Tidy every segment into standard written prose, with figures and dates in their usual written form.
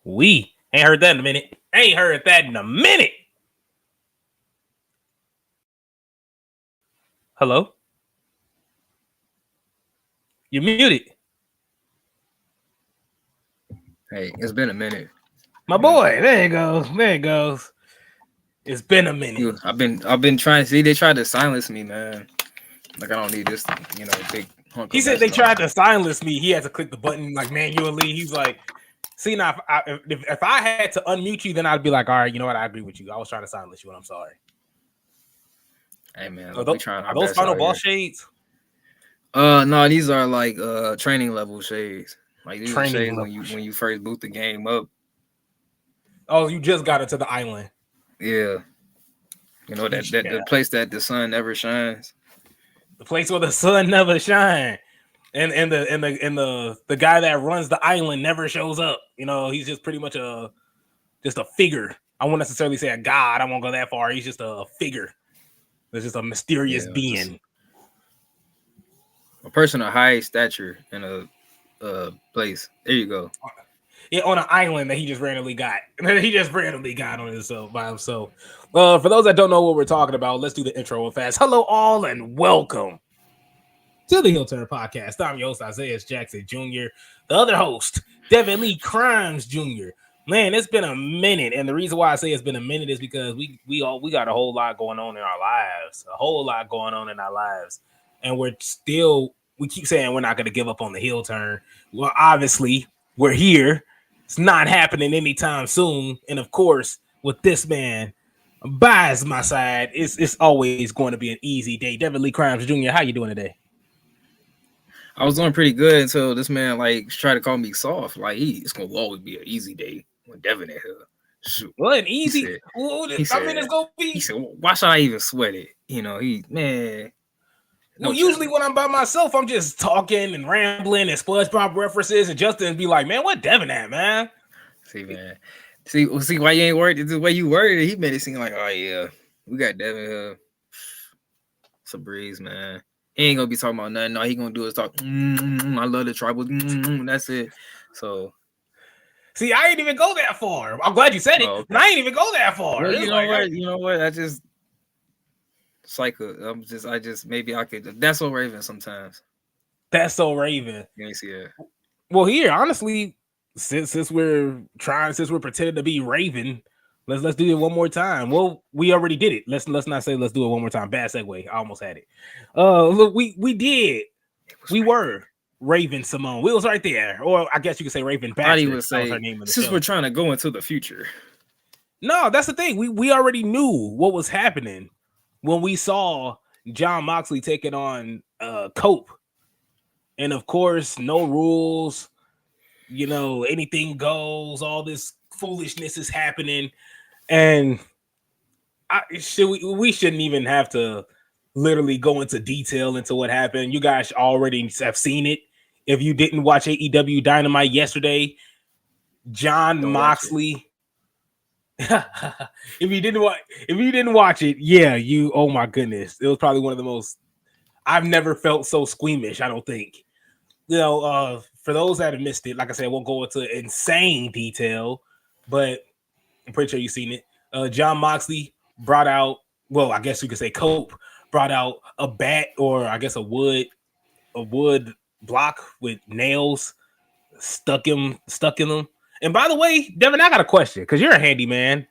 We ain't heard that in a minute. Ain't heard that in a minute. Hello? You're muted. Hey, it's been a minute. My boy, there it goes. There it goes. It's been a minute. I've been trying to see. They tried to silence me, man. Like I don't need this, big hunk. He said they tried to silence me. He had to click the button like manually. He's like, see now, if I had to unmute you, then I'd be like, all right, you know what? I agree with you. I was trying to silence you, and I'm sorry. Hey man, are those final boss shades? No, these are like training level shades. Like these are shades when you first boot the game up. Oh, you just got into the island. Yeah. You know that the place that the sun never shines. The place where the sun never shines. And the guy that runs the island never shows up. You know, he's just pretty much just a figure. I won't necessarily say a god. I won't go that far. He's just a figure. There's just a mysterious being. A person of high stature in a place. There you go. Yeah, on an island that he just randomly got. He just randomly got on himself by himself. For those that don't know what we're talking about, let's do the intro fast. Hello, all, and welcome to the Heel Turn Podcast. I'm your host, Isaiah Jackson Jr., the other host, Devin Lee Crimes Jr. Man, it's been a minute, and the reason why I say it's been a minute is because we got a whole lot going on in our lives, and we keep saying we're not going to give up on the heel turn. Well, obviously, we're here. It's not happening anytime soon, and of course, with this man by my side, it's always going to be an easy day. Devin Lee Crimes Jr., how you doing today? I was doing pretty good until this man tried to call me soft. Like it's gonna always be an easy day when Devin in here. Shoot. Well, an easy. It's gonna be. He said, "Why should I even sweat it?" Man. Well, usually when I'm by myself, I'm just talking and rambling and SpongeBob references, and Justin be like, "Man, what Devin at, man?" See, man. See why you ain't worried. The way you worried, he made it seem like, "Oh yeah, we got Devin here." It's a breeze, man. He ain't gonna be talking about nothing. All he gonna do is talk. I love the tribal. That's it. So, see, I ain't even go that far. I'm glad you said it, but I ain't even go that far. Well, you know what? I just, it's like maybe I could. That's so Raven sometimes. That's so Raven. You see it. Well, here, honestly, since we're pretending to be Raven. Let's do it one more time. Well, we already did it. Let's not say let's do it one more time. Bad segue. I almost had it. Look, we did. We were Raven Simone. We was right there. Or I guess you could say Raven Bastard. I would say her name since we're trying to go into the future. No, that's the thing. We already knew what was happening when we saw Jon Moxley taking on Cope. And of course, no rules. Anything goes. All this foolishness is happening. And we shouldn't even have to literally go into detail into what happened. You guys already have seen it. If you didn't watch AEW Dynamite yesterday, Jon Moxley. if you didn't watch it, yeah, oh my goodness. It was probably one of the most. I've never felt so squeamish, I don't think. For those that have missed it, like I said, we'll go into insane detail, but I'm pretty sure you've seen it. Jon Moxley brought out, well, I guess you could say Cope brought out a bat, or I guess a wood block with nails stuck in them. And by the way, Devin, I got a question because you're a handyman.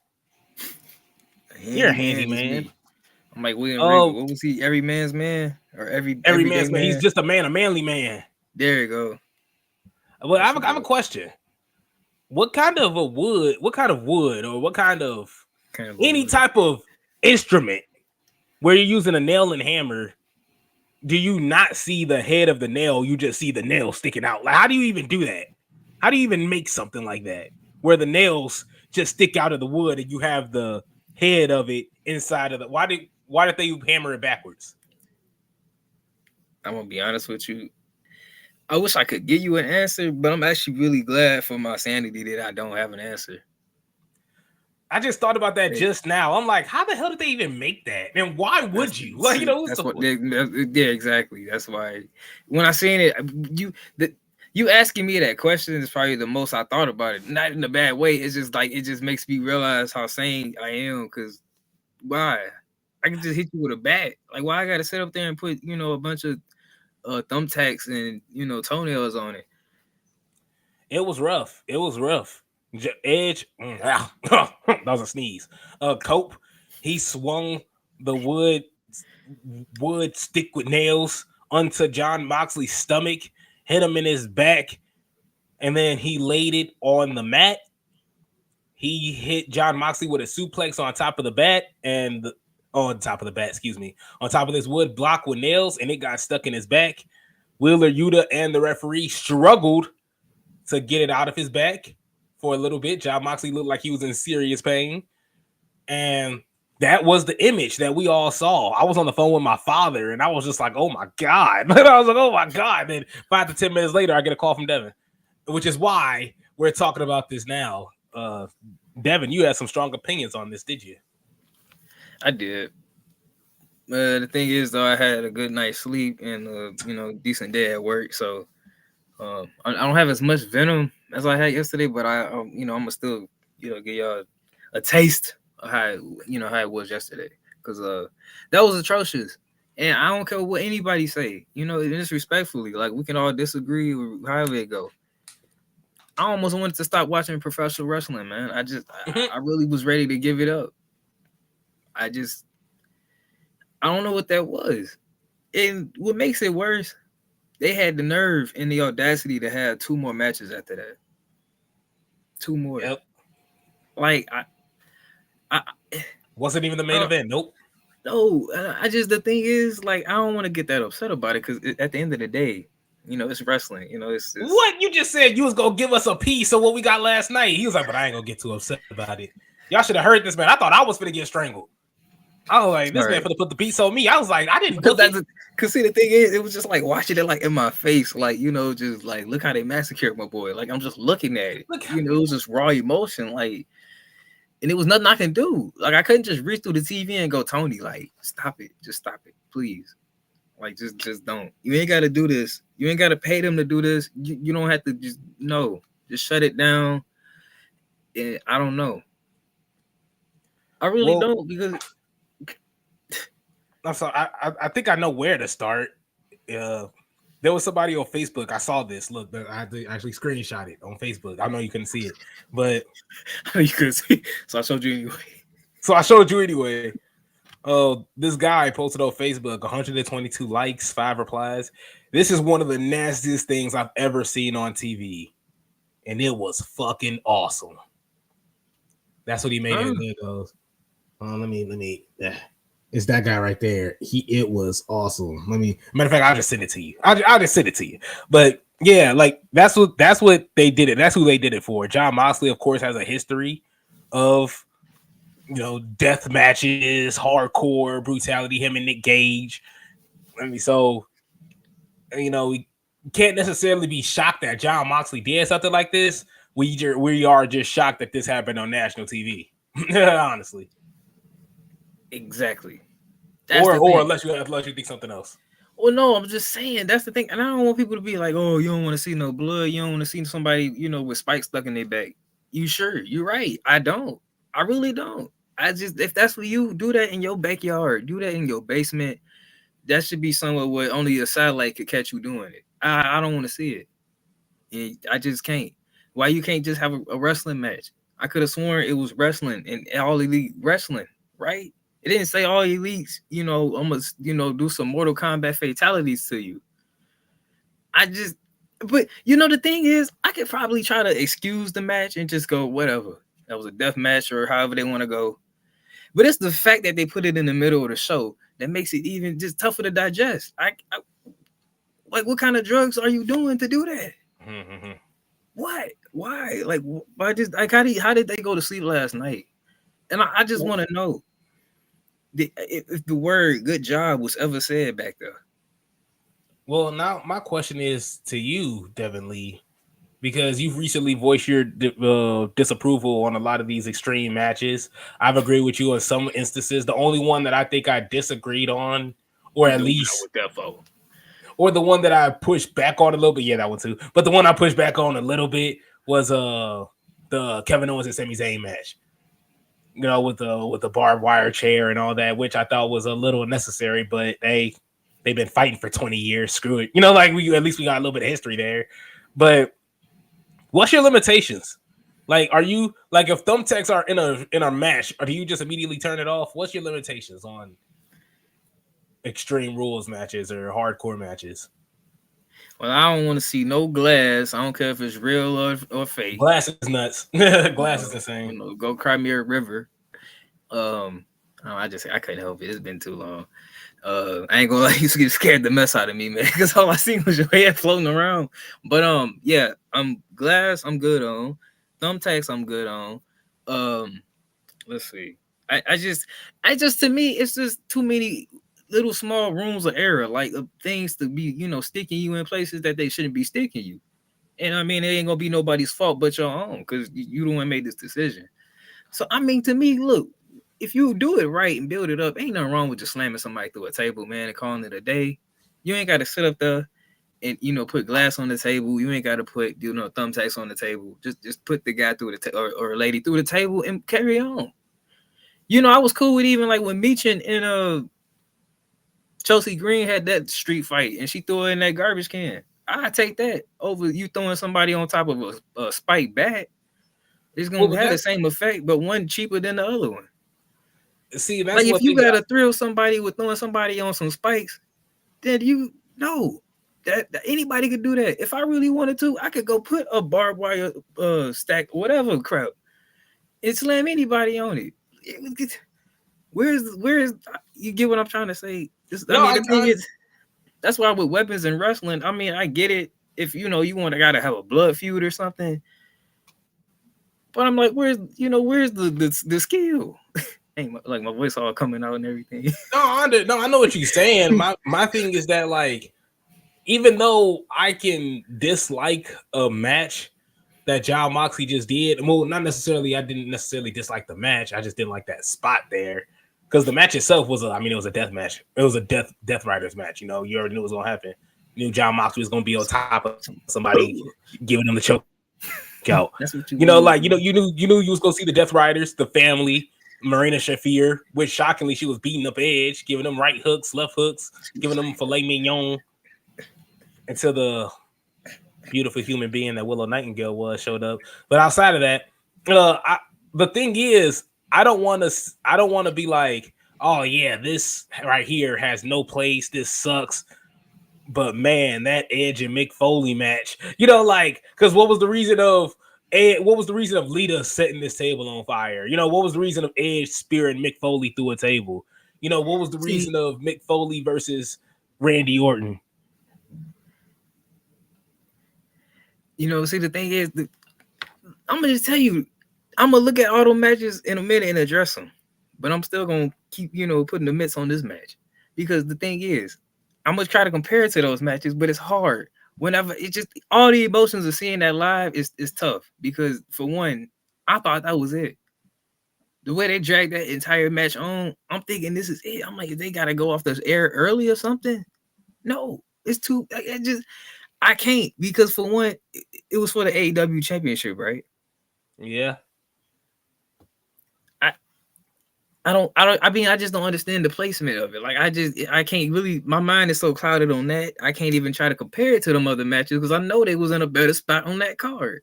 You're a handyman. I'm like William Regal. What was he? Every man's man or every man's man? He's just a manly man. There you go. Well, I have a question. What kind of wood, or what kind of any type of instrument where you're using a nail and hammer, do you not see the head of the nail? You just see the nail sticking out. Like, how do you even do that? How do you even make something like that where the nails just stick out of the wood and you have the head of it inside of the? Why did they hammer it backwards? I'm gonna be honest with you. I wish I could give you an answer, but I'm actually really glad for my sanity that I don't have an answer. I just thought about that just now. I'm like, how the hell did they even make that? And why would you? Like, that's what. Yeah, exactly. That's why when I seen it, you asking me that question is probably the most I thought about it. Not in a bad way. It's just like it just makes me realize how sane I am. Because why? I can just hit you with a bat. Like, why I got to sit up there and put a bunch of thumbtacks and toenails on it? It was rough. It was rough. Edge, that was a sneeze. Cope, he swung the wood stick with nails onto Jon Moxley's stomach, hit him in his back, and then he laid it on the mat. He hit Jon Moxley with a suplex on top of the bat on top of this wood block with nails, and it got stuck in his back. Wheeler Yuta and the referee struggled to get it out of his back for a little bit. Jon Moxley looked like he was in serious pain. And that was the image that we all saw. I was on the phone with my father, and I was just like, oh, my God. I was like, oh, my God. Then 5 to 10 minutes later, I get a call from Devin, which is why we're talking about this now. Devin, you had some strong opinions on this, did you? I did. The thing is, though, I had a good night's sleep and, decent day at work, so I don't have as much venom as I had yesterday, but I'm gonna still, give y'all a taste of how it was yesterday, because that was atrocious, and I don't care what anybody say, disrespectfully. Like, we can all disagree or however it go. I almost wanted to stop watching professional wrestling, man. I really was ready to give it up. I don't know what that was, and what makes it worse, they had the nerve and the audacity to have 2 more matches after that. 2 more. Yep. Like, I wasn't even the main event. Nope. No, the thing is, like, I don't want to get that upset about it, because at the end of the day, it's wrestling. It's what you just said. You was gonna give us a piece of what we got last night. He was like, but I ain't gonna get too upset about it. Y'all should have heard this, man. I thought I was gonna get strangled. I was like, this man finna put the piece on me. I was like, I didn't. Because see, the thing is, it was just like watching it like in my face, like, just like, look how they massacred my boy. Like, I'm just looking at it. It was just raw emotion, like, and it was nothing I can do. Like, I couldn't just reach through the TV and go, Tony, like, stop it, just stop it, please. Like, just don't. You ain't got to do this. You ain't got to pay them to do this. You don't have to just shut it down. And I don't know. I really don't, because. I'm sorry. I think I know where to start. There was somebody on Facebook. I saw this. Look, I had to actually screenshot it on Facebook. I know you couldn't see it, but you couldn't see. So I showed you anyway. This guy posted on Facebook 122 likes, 5 replies. This is one of the nastiest things I've ever seen on TV, and it was fucking awesome. That's what he made it. There goes. Let me. It's that guy right there. It was awesome. Matter of fact, I'll just send it to you. I'll just send it to you. But yeah, like that's what they did it. That's who they did it for. Jon Moxley, of course, has a history of death matches, hardcore brutality. Him and Nick Gage. So we can't necessarily be shocked that Jon Moxley did something like this. We are just shocked that this happened on national TV. Honestly. Exactly. Or unless you think something else. Well, no, I'm just saying that's the thing, and I don't want people to be like, "Oh, you don't want to see no blood. You don't want to see somebody, with spikes stuck in their back." You sure? You're right. I don't. I really don't. If that's what you do, that in your backyard, do that in your basement. That should be somewhere where only a satellite could catch you doing it. I don't want to see it. And I just can't. Why you can't just have a wrestling match? I could have sworn it was wrestling and all elite wrestling, right? It didn't say all elites, almost, do some Mortal Kombat fatalities to you. But the thing is, I could probably try to excuse the match and just go, whatever. That was a death match or however they want to go. But it's the fact that they put it in the middle of the show that makes it even just tougher to digest. Like, what kind of drugs are you doing to do that? Mm-hmm. What? Why? Like, why just like how did they go to sleep last night? And I just want to know if the word "good job" was ever said back there. Well, now my question is to you, Devin Lee, because you've recently voiced your disapproval on a lot of these extreme matches. I've agreed with you in some instances. The only one that I think I disagreed on, or at least, or the one that I pushed back on a little bit, yeah, that one too. But the one I pushed back on a little bit was the Kevin Owens and Sami Zayn match. You know, with the barbed wire chair and all that, which I thought was a little unnecessary, but they've been fighting for 20 years. Screw it. You know, like at least we got a little bit of history there. But what's your limitations? Like, are you like if thumbtacks are in a match, or do you just immediately turn it off? What's your limitations on Extreme Rules matches or hardcore matches? Well, I don't want to see no glass. I don't care if it's real or fake. Glass is nuts. Glass is insane. You know, go cry me a river. I couldn't help it. It's been too long. I ain't gonna lie, you get scared the mess out of me, man, because all I seen was your head floating around. But yeah, I'm glass. I'm good on thumbtacks. I'm good on. Let's see. I just to me, it's just too many little small rooms of error, like things to be, sticking you in places that they shouldn't be sticking you. And I mean, it ain't gonna be nobody's fault but your own, because you the one made this decision. So I mean, to me, look, if you do it right and build it up, ain't nothing wrong with just slamming somebody through a table, man, and calling it a day. You ain't got to sit up there and put glass on the table. You ain't got to put thumbtacks on the table. Just put the guy through the or a lady through the table and carry on. I was cool with even like when Meechin and Chelsea Green had that street fight and she threw it in that garbage can. I take that over you throwing somebody on top of a spike bat. It's gonna have the same effect, but one cheaper than the other one. See, that's like if you gotta thrill somebody with throwing somebody on some spikes, then you know that anybody could do that. If I really wanted to, I could go put a barbed wire stack, whatever crap, and slam anybody on it. Where's you get what I'm trying to say? The thing is, that's why with weapons in wrestling, I mean, I get it. If you gotta have a blood feud or something, but I'm like, where's the skill? Ain't like my voice all coming out and everything. No, I know what you're saying. My thing is that, like, even though I can dislike a match that Jon Moxley just did, well, not necessarily. I didn't necessarily dislike the match. I just didn't like that spot there, because the match itself was it was a death match. It was a Death Riders match. You already knew it was gonna happen. You knew Jon Moxley was gonna be on top of somebody, giving them the choke out. That's what you knew you was gonna see the Death Riders, the family. Marina Shafir, which shockingly she was beating up Edge, giving them right hooks, left hooks, giving them filet mignon, until the beautiful human being that Willow Nightingale showed up. But outside of that, the thing is, I don't want to be like, oh yeah, this right here has no place. This sucks. But man, that Edge and Mick Foley match, because what was the reason of Lita setting this table on fire? What was the reason of Edge spearing Mick Foley through a table? What was the reason of Mick Foley versus Randy Orton? See, the thing is, I'm going to just tell you, I'm going to look at all those matches in a minute and address them. But I'm still going to keep, putting the mitts on this match. Because the thing is, I'm going to try to compare it to those matches, but it's hard. Whenever it just all the emotions of seeing that live is tough, because for one, I thought that was it. The way they dragged that entire match on, I'm thinking this is it. I'm like, they gotta go off the air early or something. No, it's too. I can't, because for one, it was for the AEW championship, right? Yeah. I just don't understand the placement of it. Like, I can't really, my mind is so clouded on that. I can't even try to compare it to them other matches, because I know they was in a better spot on that card.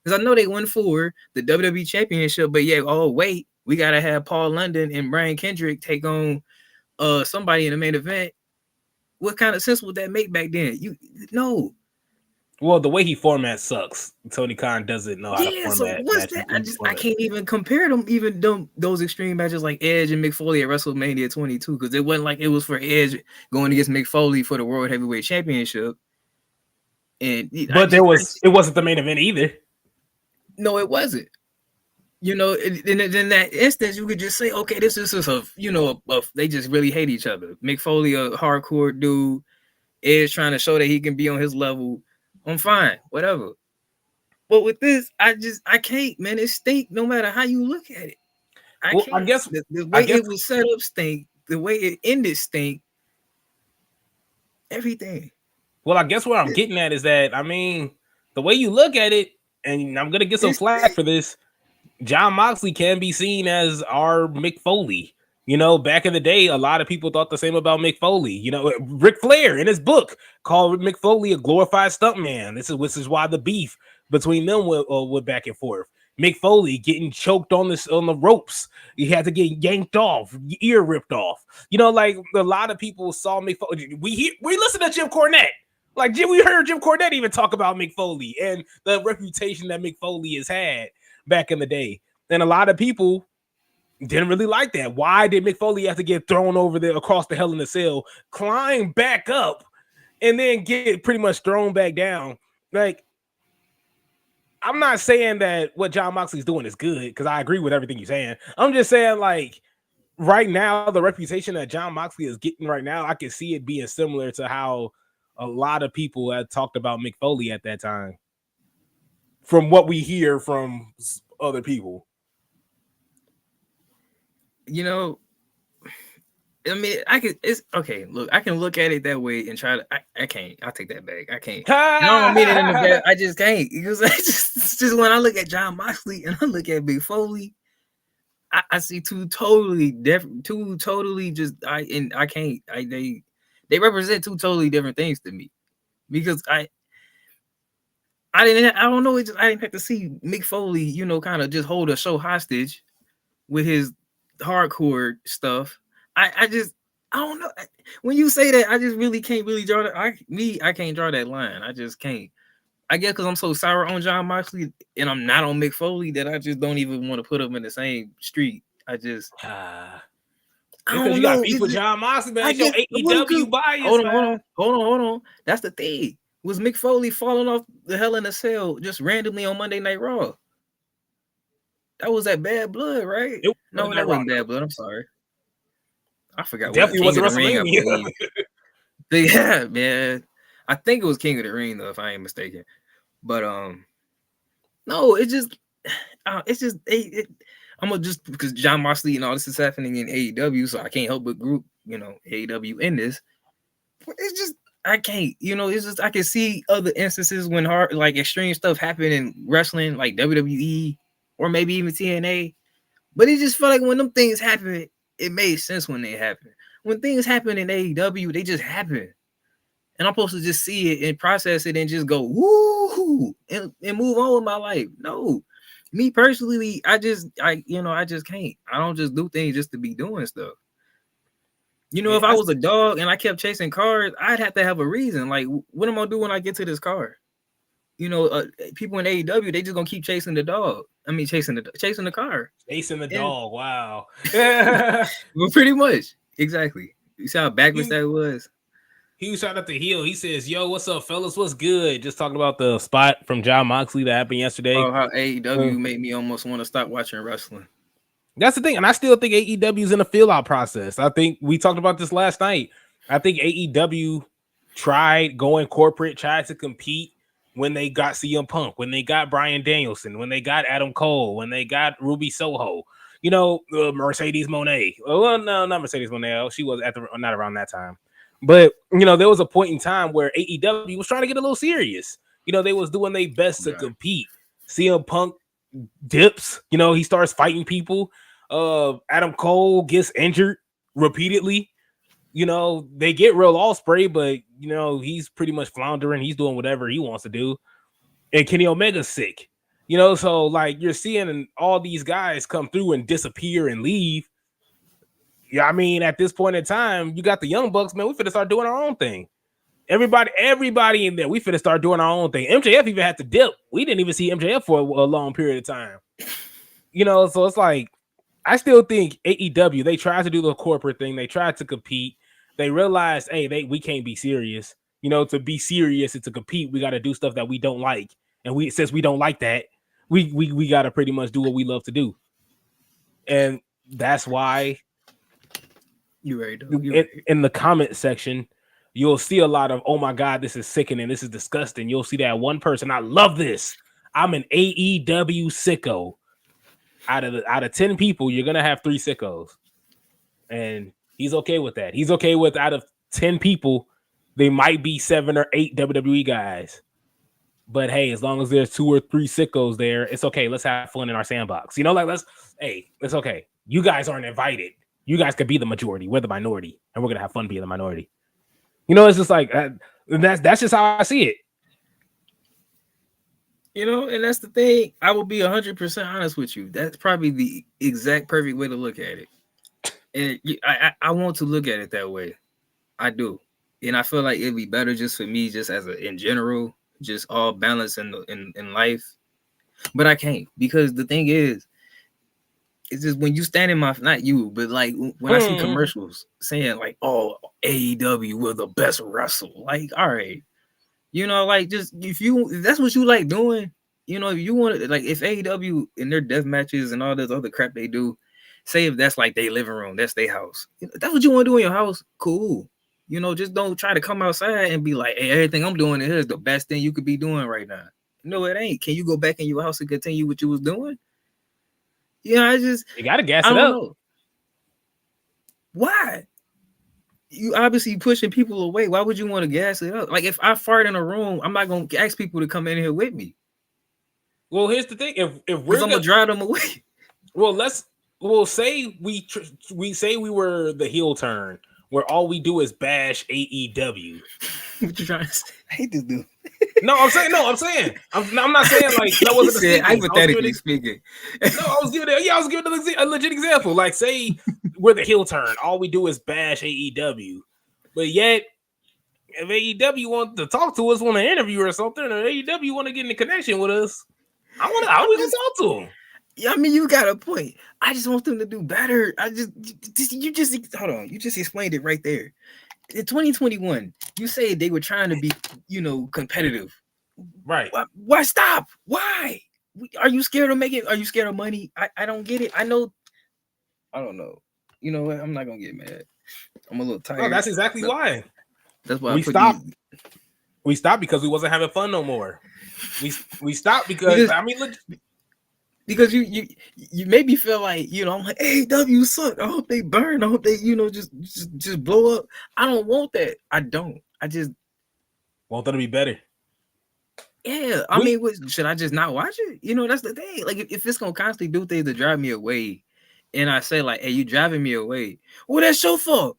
Because I know they went for the WWE championship, but yeah, oh wait, we got to have Paul London and Brian Kendrick take on somebody in the main event. What kind of sense would that make back then? No. Well, the way he formats sucks. Tony Khan doesn't know how to Yeah, so format what's matches. that? I can't even compare them, those extreme matches like Edge and Mick Foley at WrestleMania 22, because it wasn't like it was for Edge going against Mick Foley for the World Heavyweight Championship. And But it wasn't the main event either. No, it wasn't. In that instance, you could just say, okay, this is just they just really hate each other. Mick Foley, a hardcore dude, Edge trying to show that he can be on his level. I'm fine, whatever. But with this, I can't, man. It stink no matter how you look at it. I guess the way it was set up stink. The way it ended stink. Everything. Well, I guess what I'm getting at is that, I mean, the way you look at it, and I'm gonna get some flack for this, Jon Moxley can be seen as our Mick Foley. Back in the day, a lot of people thought the same about Mick Foley. Ric Flair in his book called Mick Foley a glorified stuntman. This is why the beef between them went back and forth. Mick Foley getting choked on the ropes. He had to get yanked off, ear ripped off. Like a lot of people saw Mick Foley. We listen to Jim Cornette. Like we heard Jim Cornette even talk about Mick Foley and the reputation that Mick Foley has had back in the day. And a lot of people didn't really like that. Why did Mick Foley have to get thrown over there across the Hell in a Cell, climb back up, and then get pretty much thrown back down? Like, I'm not saying that what Jon Moxley's doing is good, because I agree with everything you're saying. I'm just saying, like, right now, the reputation that Jon Moxley is getting right now, I can see it being similar to how a lot of people had talked about Mick Foley at that time, from what we hear from other people. I mean, it's okay. Look, I can look at it that way and try to. I can't. I'll take that back. I can't. I don't mean it in the bad. I just can't, because it's just when I look at Jon Moxley and I look at Mick Foley, I see two totally different, I can't. They represent two totally different things to me, because I don't know. I didn't have to see Mick Foley, kind of just hold a show hostage with his hardcore stuff. I don't know. When you say that, I just really can't draw that. I can't draw that line. I just can't. I guess because I'm so sour on Jon Moxley and I'm not on Mick Foley, that I just don't even want to put them in the same street. I just because you got beef with Jon Moxley, man. It's your AEW bias. Hold on. That's the thing. Was Mick Foley falling off the Hell in a Cell just randomly on Monday Night Raw? That was that Bad Blood, right? No, that wasn't Bad Blood. I'm sorry. I forgot. Definitely wasn't WrestleMania. Yeah, man. I think it was King of the Ring, though, if I ain't mistaken. But no, I'm gonna just, because Jon Moxley and all this is happening in AEW, so I can't help but group AEW in this. It's just I can't. It's just I can see other instances when extreme stuff happen in wrestling, like WWE or maybe even TNA. But it just felt like when them things happen, it made sense when they happen. When things happen in AEW, they just happen. And I'm supposed to just see it and process it and just go, woo, and move on with my life. No. Me personally, I just can't. I don't just do things just to be doing stuff. If I was a dog and I kept chasing cars, I'd have to have a reason. Like, what am I gonna do when I get to this car? People in AEW, they just gonna keep chasing the dog. I mean, chasing the car. Chasing the dog. Wow. Well, pretty much. Exactly. You see how backwards that was? He was shot up the heel. He says, "Yo, what's up, fellas? What's good?" Just talking about the spot from Jon Moxley that happened yesterday. Oh, how AEW made me almost want to stop watching wrestling. That's the thing. And I still think AEW is in a fill-out process. I think we talked about this last night. I think AEW tried going corporate, tried to compete when they got CM Punk, when they got Bryan Danielson, when they got Adam Cole, when they got Ruby Soho, Mercedes Moné. Well, no, not Mercedes Moné. She was not around that time. But, there was a point in time where AEW was trying to get a little serious. They was doing their best to compete. CM Punk dips, he starts fighting people. Adam Cole gets injured repeatedly. They get Real Ospreay, but, he's pretty much floundering. He's doing whatever he wants to do. And Kenny Omega's sick. So, like, you're seeing all these guys come through and disappear and leave. Yeah, I mean, at this point in time, you got the Young Bucks, man. We finna start doing our own thing. Everybody in there. We finna start doing our own thing. MJF even had to dip. We didn't even see MJF for a long period of time. So it's like I still think AEW, they tried to do the corporate thing. They tried to compete. They realized, hey, we can't be serious. To be serious and to compete, we got to do stuff that we don't like. And since we don't like that, we got to pretty much do what we love to do. And that's why you're right. In the comment section, you'll see a lot of, oh my God, this is sickening. This is disgusting. You'll see that one person, I love this. I'm an AEW sicko. Out of 10 people, you're gonna have 3 sickos, and he's okay with that. He's okay with out of 10 people, they might be 7 or 8 WWE guys. But hey, as long as there's 2 or 3 sickos there, it's okay. Let's have fun in our sandbox. It's okay. You guys aren't invited. You guys could be the majority. We're the minority, and we're gonna have fun being the minority. It's just like that's just how I see it. And that's the thing. I will be 100% honest with you. That's probably the exact perfect way to look at it. And I want to look at it that way. I do. And I feel like it'd be better just for me, just in general, just all balance in life. But I can't, because the thing is, it's just when you stand in not you, but like when I see commercials saying like, oh, AEW, we're the best wrestler. Like, all right. Just if that's what you like doing, if you want to, like, if AEW in their death matches and all this other crap they do, say if that's like their living room, that's their house. That's what you want to do in your house, cool. Just don't try to come outside and be like, hey, everything I'm doing in here is the best thing you could be doing right now. No, it ain't. Can you go back in your house and continue what you was doing? You gotta gas it up. Know. Why? You obviously pushing people away. Why would you want to gas it up? Like, if I fart in a room, I'm not gonna ask people to come in here with me. Well, here's the thing: if we're gonna drive them away. Well, say we say we were the heel turn, where all we do is bash AEW. What you trying to say? I hate this dude. I'm saying. I'm not saying like that wasn't the hypothetically speaking. I was giving a legit example. Like, say we're the heel turn, all we do is bash AEW, but yet if AEW want to talk to us, want to interview or something, or AEW want to get in a connection with us, I want to talk to them. Yeah, I mean, you got a point. I just want them to do better. You just hold on. You just explained it right there. In 2021, you say they were trying to be, competitive. Right. Why stop? Why? Are you scared of making? Are you scared of money? I don't get it. I know. I don't know. You know what? I'm not gonna get mad. I'm a little tired. No, that's exactly why. That's why we stopped. We stopped because we wasn't having fun no more. We stopped because because you made me feel like, I'm like, AEW suck. I hope they burn. I hope they, just blow up. I don't want that. I don't. I just want them to be better. Yeah. I mean, should I just not watch it? That's the thing. Like, if it's going to constantly do things to drive me away, and I say like, hey, you driving me away. Well, that's your fault.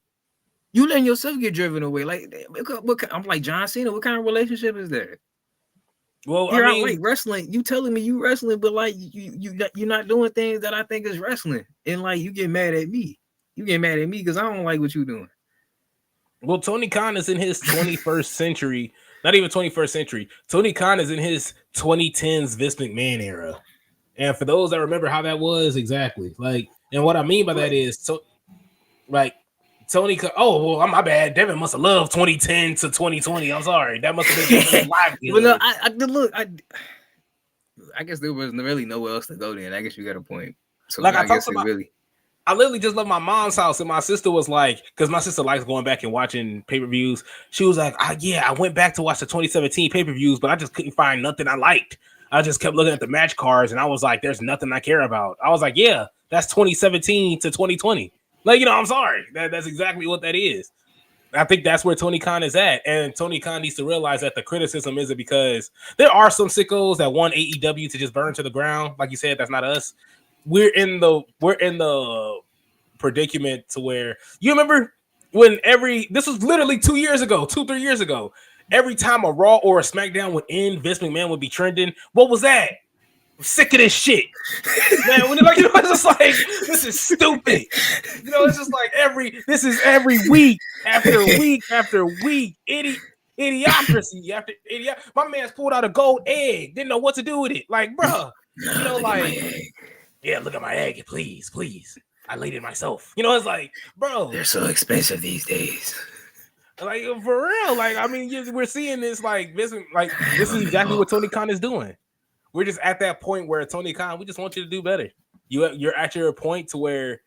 You letting yourself get driven away. Like, I'm like John Cena. What kind of relationship is that? Well, I like wrestling. You telling me you wrestling, but like you're not doing things that I think is wrestling, and like you get mad at me. You get mad at me because I don't like what you're doing. Well, Tony Khan is in his 21st century. Not even 21st century. Tony Khan is in his 2010s Vince McMahon era. And for those that remember how that was exactly, like, and what I mean by that is, Tony, my bad. Devin must have loved 2010 to 2020. I'm sorry. That must have been live. Well, no, I guess there was really nowhere else to go then. I guess you got a point. So like I literally just left my mom's house, and my sister was like, because my sister likes going back and watching pay-per-views. She was like, I went back to watch the 2017 pay-per-views, but I just couldn't find nothing I liked. I just kept looking at the match cards, and I was like, there's nothing I care about. I was like, yeah, that's 2017 to 2020. Like, I'm sorry. That's exactly what that is. I think that's where Tony Khan is at. And Tony Khan needs to realize that the criticism isn't because there are some sickos that want AEW to just burn to the ground. Like you said, that's not us. We're in the predicament to where, you remember when this was literally 3 years ago, every time a Raw or a SmackDown would end, Vince McMahon would be trending. What was that? I'm sick of this shit, man. When it's just like, this is stupid. It's just like every week after week after week. idiocracy after idiot. My man's pulled out a gold egg, didn't know what to do with it. Like, bruh, you know, like, yeah, look at my egg, please. I laid it myself. You know, it's like, bro, they're so expensive these days. Like for real, like I mean, we're seeing this like this is exactly what Tony Khan is doing. We're just at that point where Tony Khan, we just want you to do better. You're at your point to where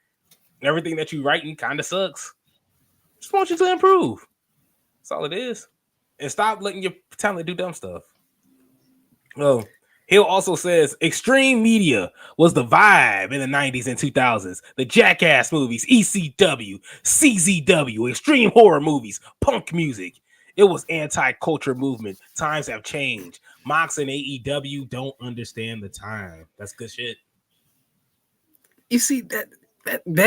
everything that you writing kind of sucks. Just want you to improve. That's all it is, and stop letting your talent do dumb stuff. Well, Hill also says extreme media was the vibe in the 90s and 2000s. The Jackass movies, ECW, CZW, extreme horror movies, punk music. It was anti-culture movement. Times have changed. Mox and AEW don't understand the time. That's good shit. You see that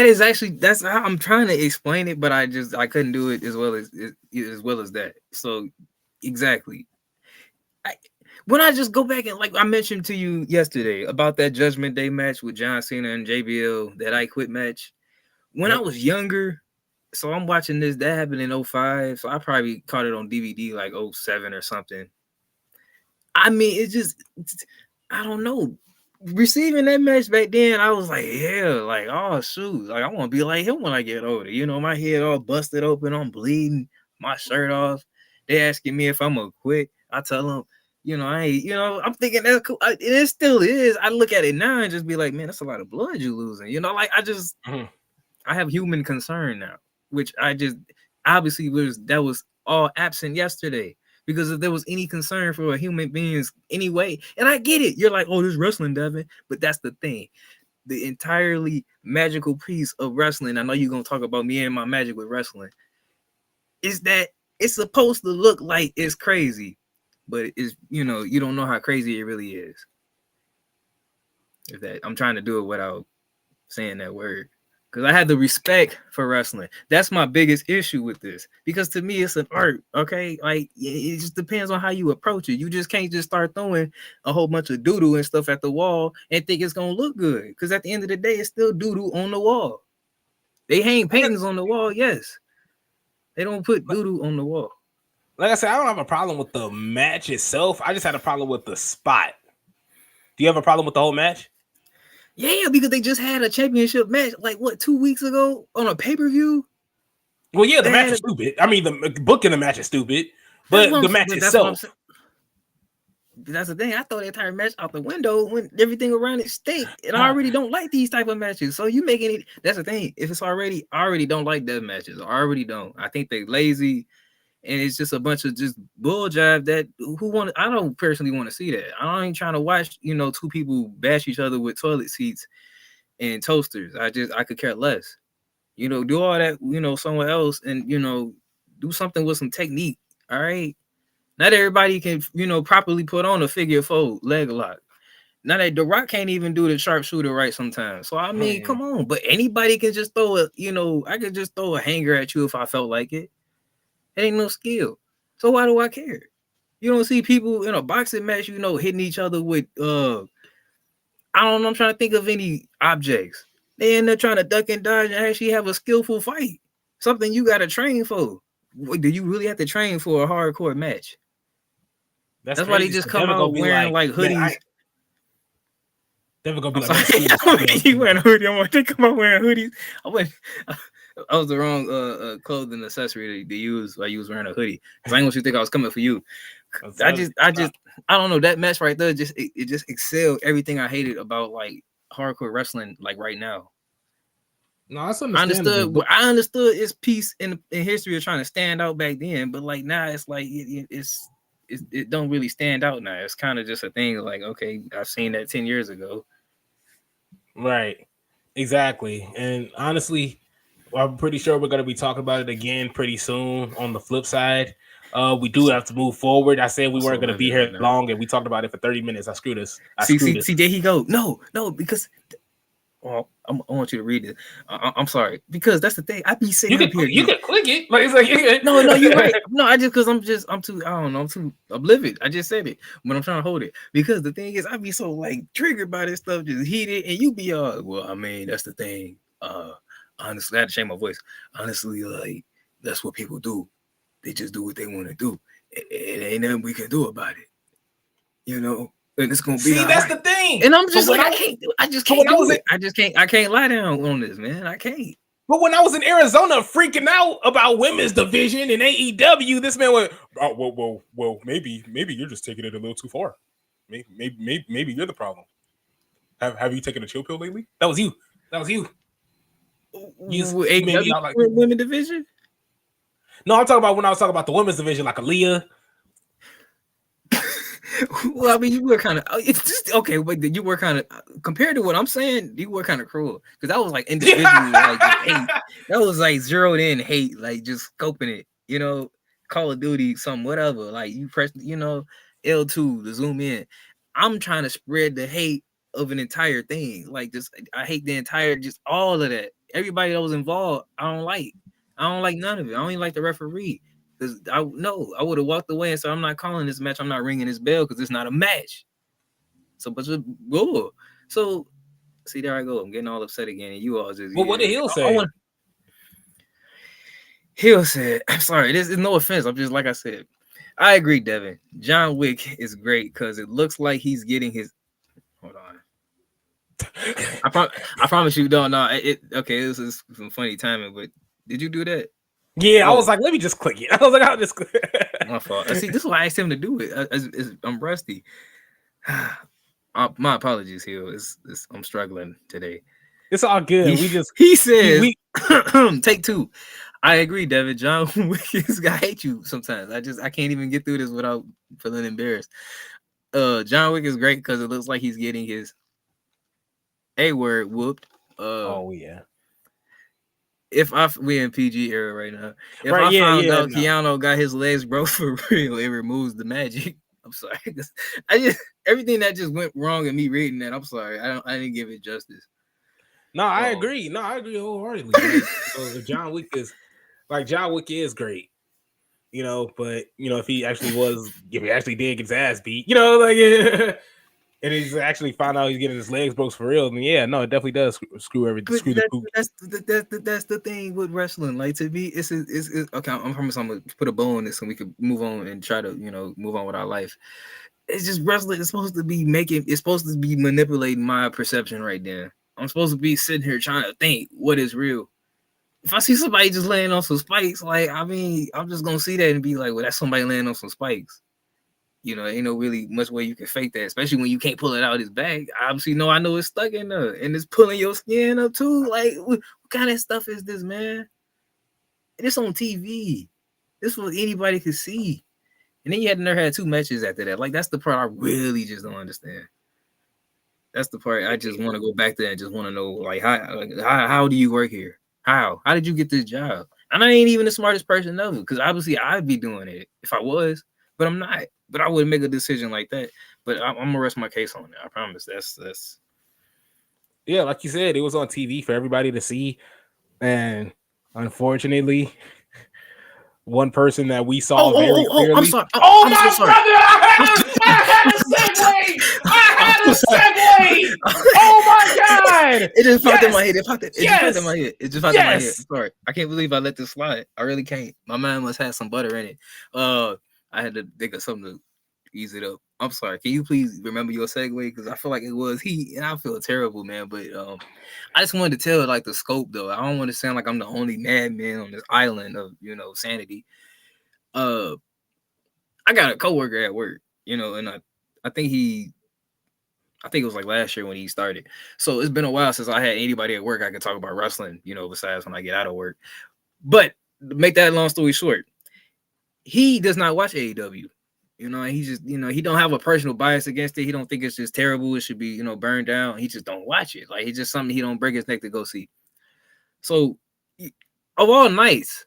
is actually that's how I'm trying to explain it, but I couldn't do it as well as that. So exactly. When I just go back and like I mentioned to you yesterday about that Judgment Day match with John Cena and JBL, that I Quit match. When I was younger, so I'm watching this, that happened in 05. So I probably caught it on DVD like 07 or something. I mean, I don't know. Receiving that match back then, I was like, yeah, like, oh shoot, like I want to be like him when I get older. You know, my head all busted open, I'm bleeding, my shirt off. They asking me if I'm gonna quit. I tell them, you know, I ain't, you know, I'm thinking that's cool. It still is. I look at it now and just be like, man, that's a lot of blood you losing. You know, like I have human concern now, which I just obviously was all absent yesterday. Because if there was any concern for a human beings anyway, and I get it, you're like, oh, this wrestling, Devin. But that's the thing. The entirely magical piece of wrestling, I know you're going to talk about me and my magic with wrestling, is that it's supposed to look like it's crazy. But it's, you know, you don't know how crazy it really is. I'm trying to do it without saying that word. Because I had the respect for wrestling. That's my biggest issue with this. Because to me, it's an art, okay? Like, it just depends on how you approach it. You just can't just start throwing a whole bunch of doo-doo and stuff at the wall and think it's going to look good. Because at the end of the day, it's still doo-doo on the wall. They hang paintings on the wall, yes. They don't put doo-doo on the wall. Like I said, I don't have a problem with the match itself. I just had a problem with the spot. Do you have a problem with the whole match? Yeah, because they just had a championship match, like, 2 weeks ago on a pay-per-view? Well, yeah, the match is stupid. I mean, the book in the match is stupid, but the match itself. That's the thing. I throw the entire match out the window when everything around it stink. And I already don't like these type of matches. So you making it, that's the thing. If it's I already don't like death matches. I already don't. I think they're lazy. And it's just a bunch of just bull jive that I don't personally want to see that. I ain't trying to watch, you know, two people bash each other with toilet seats and toasters. I could care less. You know, do all that, you know, somewhere else and, you know, do something with some technique. All right. Not everybody can, you know, properly put on a figure four leg lock. Now that The Rock can't even do the sharpshooter right sometimes. So I mean, come on. But anybody can just throw I could just throw a hanger at you if I felt like it. It ain't no skill. So why do I care? You don't see people in a boxing match, you know, hitting each other with I don't know, I'm trying to think of any objects. They end up trying to duck and dodge and actually have a skillful fight. Something you gotta train for. Do you really have to train for a hardcore match? That's why they just come out wearing like hoodies. Never gonna be like, you wearing a hoodie. They come out wearing hoodies. I was the wrong clothing accessory to use while you was wearing a hoodie. Because I didn't want you to think I was coming for you. I don't know, that match right there just excelled everything I hated about like hardcore wrestling like right now. No, that's understandable. I understood its piece in history of trying to stand out back then, but like now it's like it don't really stand out now. It's kind of just a thing like, okay, I've seen that 10 years ago. Right. Exactly. And honestly, I'm pretty sure we're going to be talking about it again pretty soon on the flip side. We do have to move forward. I said we weren't going to be here long, and we talked about it for 30 minutes. I screwed us. See, there he go. No, because I want you to read it. I'm sorry, because that's the thing. I be sitting up here. You can click it. Like it's like no, you're right. No, I'm too. I don't know. I'm too oblivious. I just said it, but I'm trying to hold it because the thing is, I be so like triggered by this stuff, just heated, and you be well. I mean, that's the thing. Honestly, I had to change my voice. Honestly, like that's what people do. they just do what they want to do. It ain't nothing we can do about it. You know, and it's gonna be. See, that's the thing. And I'm just like, I just can't do it. I can't lie down on this, man. I can't. But when I was in Arizona freaking out about women's division and AEW, this man went, oh, well, maybe you're just taking it a little too far. Maybe you're the problem. Have you taken a chill pill lately? That was you. AEW like women division? No, I'm talking about when I was talking about the women's division, like Aaliyah. Well, I mean, you were kind of, it's just okay, but you were kind of, compared to what I'm saying, you were kind of cruel, because that was like individual, like hate. That was like zeroed in hate, like just scoping it, you know, Call of Duty, something, whatever. Like you press, you know, L2 to zoom in. I'm trying to spread the hate of an entire thing. Like just, I hate the entire, just all of that. Everybody that was involved, I don't like none of it. I don't even like the referee. Because I would have walked away and said, I'm not calling this match. I'm not ringing this bell because it's not a match. So, but so see, there I go. I'm getting all upset again. And you all just. Well, what did Hill say? Hill said, I'm sorry. This is no offense. I'm just, like I said, I agree, Devin. John Wick is great because it looks like he's getting his. Hold on. I promise you, don't know. Okay, this is some funny timing, but did you do that? Yeah, I was like, let me just click it. I was like, I'll just click it. My fault. See, this is why I asked him to do it. I'm rusty. My apologies, Hill. I'm struggling today. It's all good. He says, take two. I agree, David. John Wick is gonna hate you sometimes. I can't even get through this without feeling embarrassed. John Wick is great because it looks like he's getting his A word whooped. Oh yeah. If we in PG era right now. If I found out Keanu got his legs broke for real, it removes the magic. I'm sorry. Everything that just went wrong in me reading that. I'm sorry. I didn't give it justice. No, I agree. I agree wholeheartedly. John Wick is great. You know, but you know, if he actually did get his ass beat, you know, like and he's actually found out he's getting his legs broke for real, then yeah, no, it definitely does screw everything. That's the thing with wrestling. Like, to me, it's okay. I promise I'm gonna put a bow on this so we can move on and try to, you know, move on with our life. It's just wrestling. It's supposed to be manipulating my perception right there. I'm supposed to be sitting here trying to think what is real. If I see somebody just laying on some spikes, like, I mean, I'm just gonna see that and be like, well, that's somebody laying on some spikes. You know, ain't no really much way you can fake that, especially when you can't pull it out of his bag. Obviously, I know it's stuck in there, and it's pulling your skin up too. Like, what kind of stuff is this, man? And it's on TV. This is what anybody could see. And then you had two matches after that. Like, that's the part I really just don't understand. That's the part I just want to go back there and just want to know, like, how do you work here? How did you get this job? And I ain't even the smartest person ever, because obviously I'd be doing it if I was, but I'm not. But I wouldn't make a decision like that. But I'm gonna rest my case on it. I promise. That's. Yeah, like you said, it was on TV for everybody to see, and unfortunately, one person that we saw very clearly. I'm sorry. I'm my so brother! I had a segue. Oh my god! It just popped in my head. It just popped in my head. It just popped in my head. I'm sorry. I can't believe I let this slide. I really can't. My mind must have some butter in it. I had to think of something to ease it up. I'm sorry. Can you please remember your segue? Because I feel like it was he, and I feel terrible, man. But I just wanted to tell like the scope, though. I don't want to sound like I'm the only madman on this island of, you know, sanity. I got a coworker at work, you know, and I think it was like last year when he started. So it's been a while since I had anybody at work I could talk about wrestling, you know, besides when I get out of work. But to make that long story short, he does not watch AEW. You know, he just, you know, he don't have a personal bias against it. He don't think it's just terrible. It should be, you know, burned down. He just don't watch it. Like, it's just something he don't break his neck to go see. So of all nights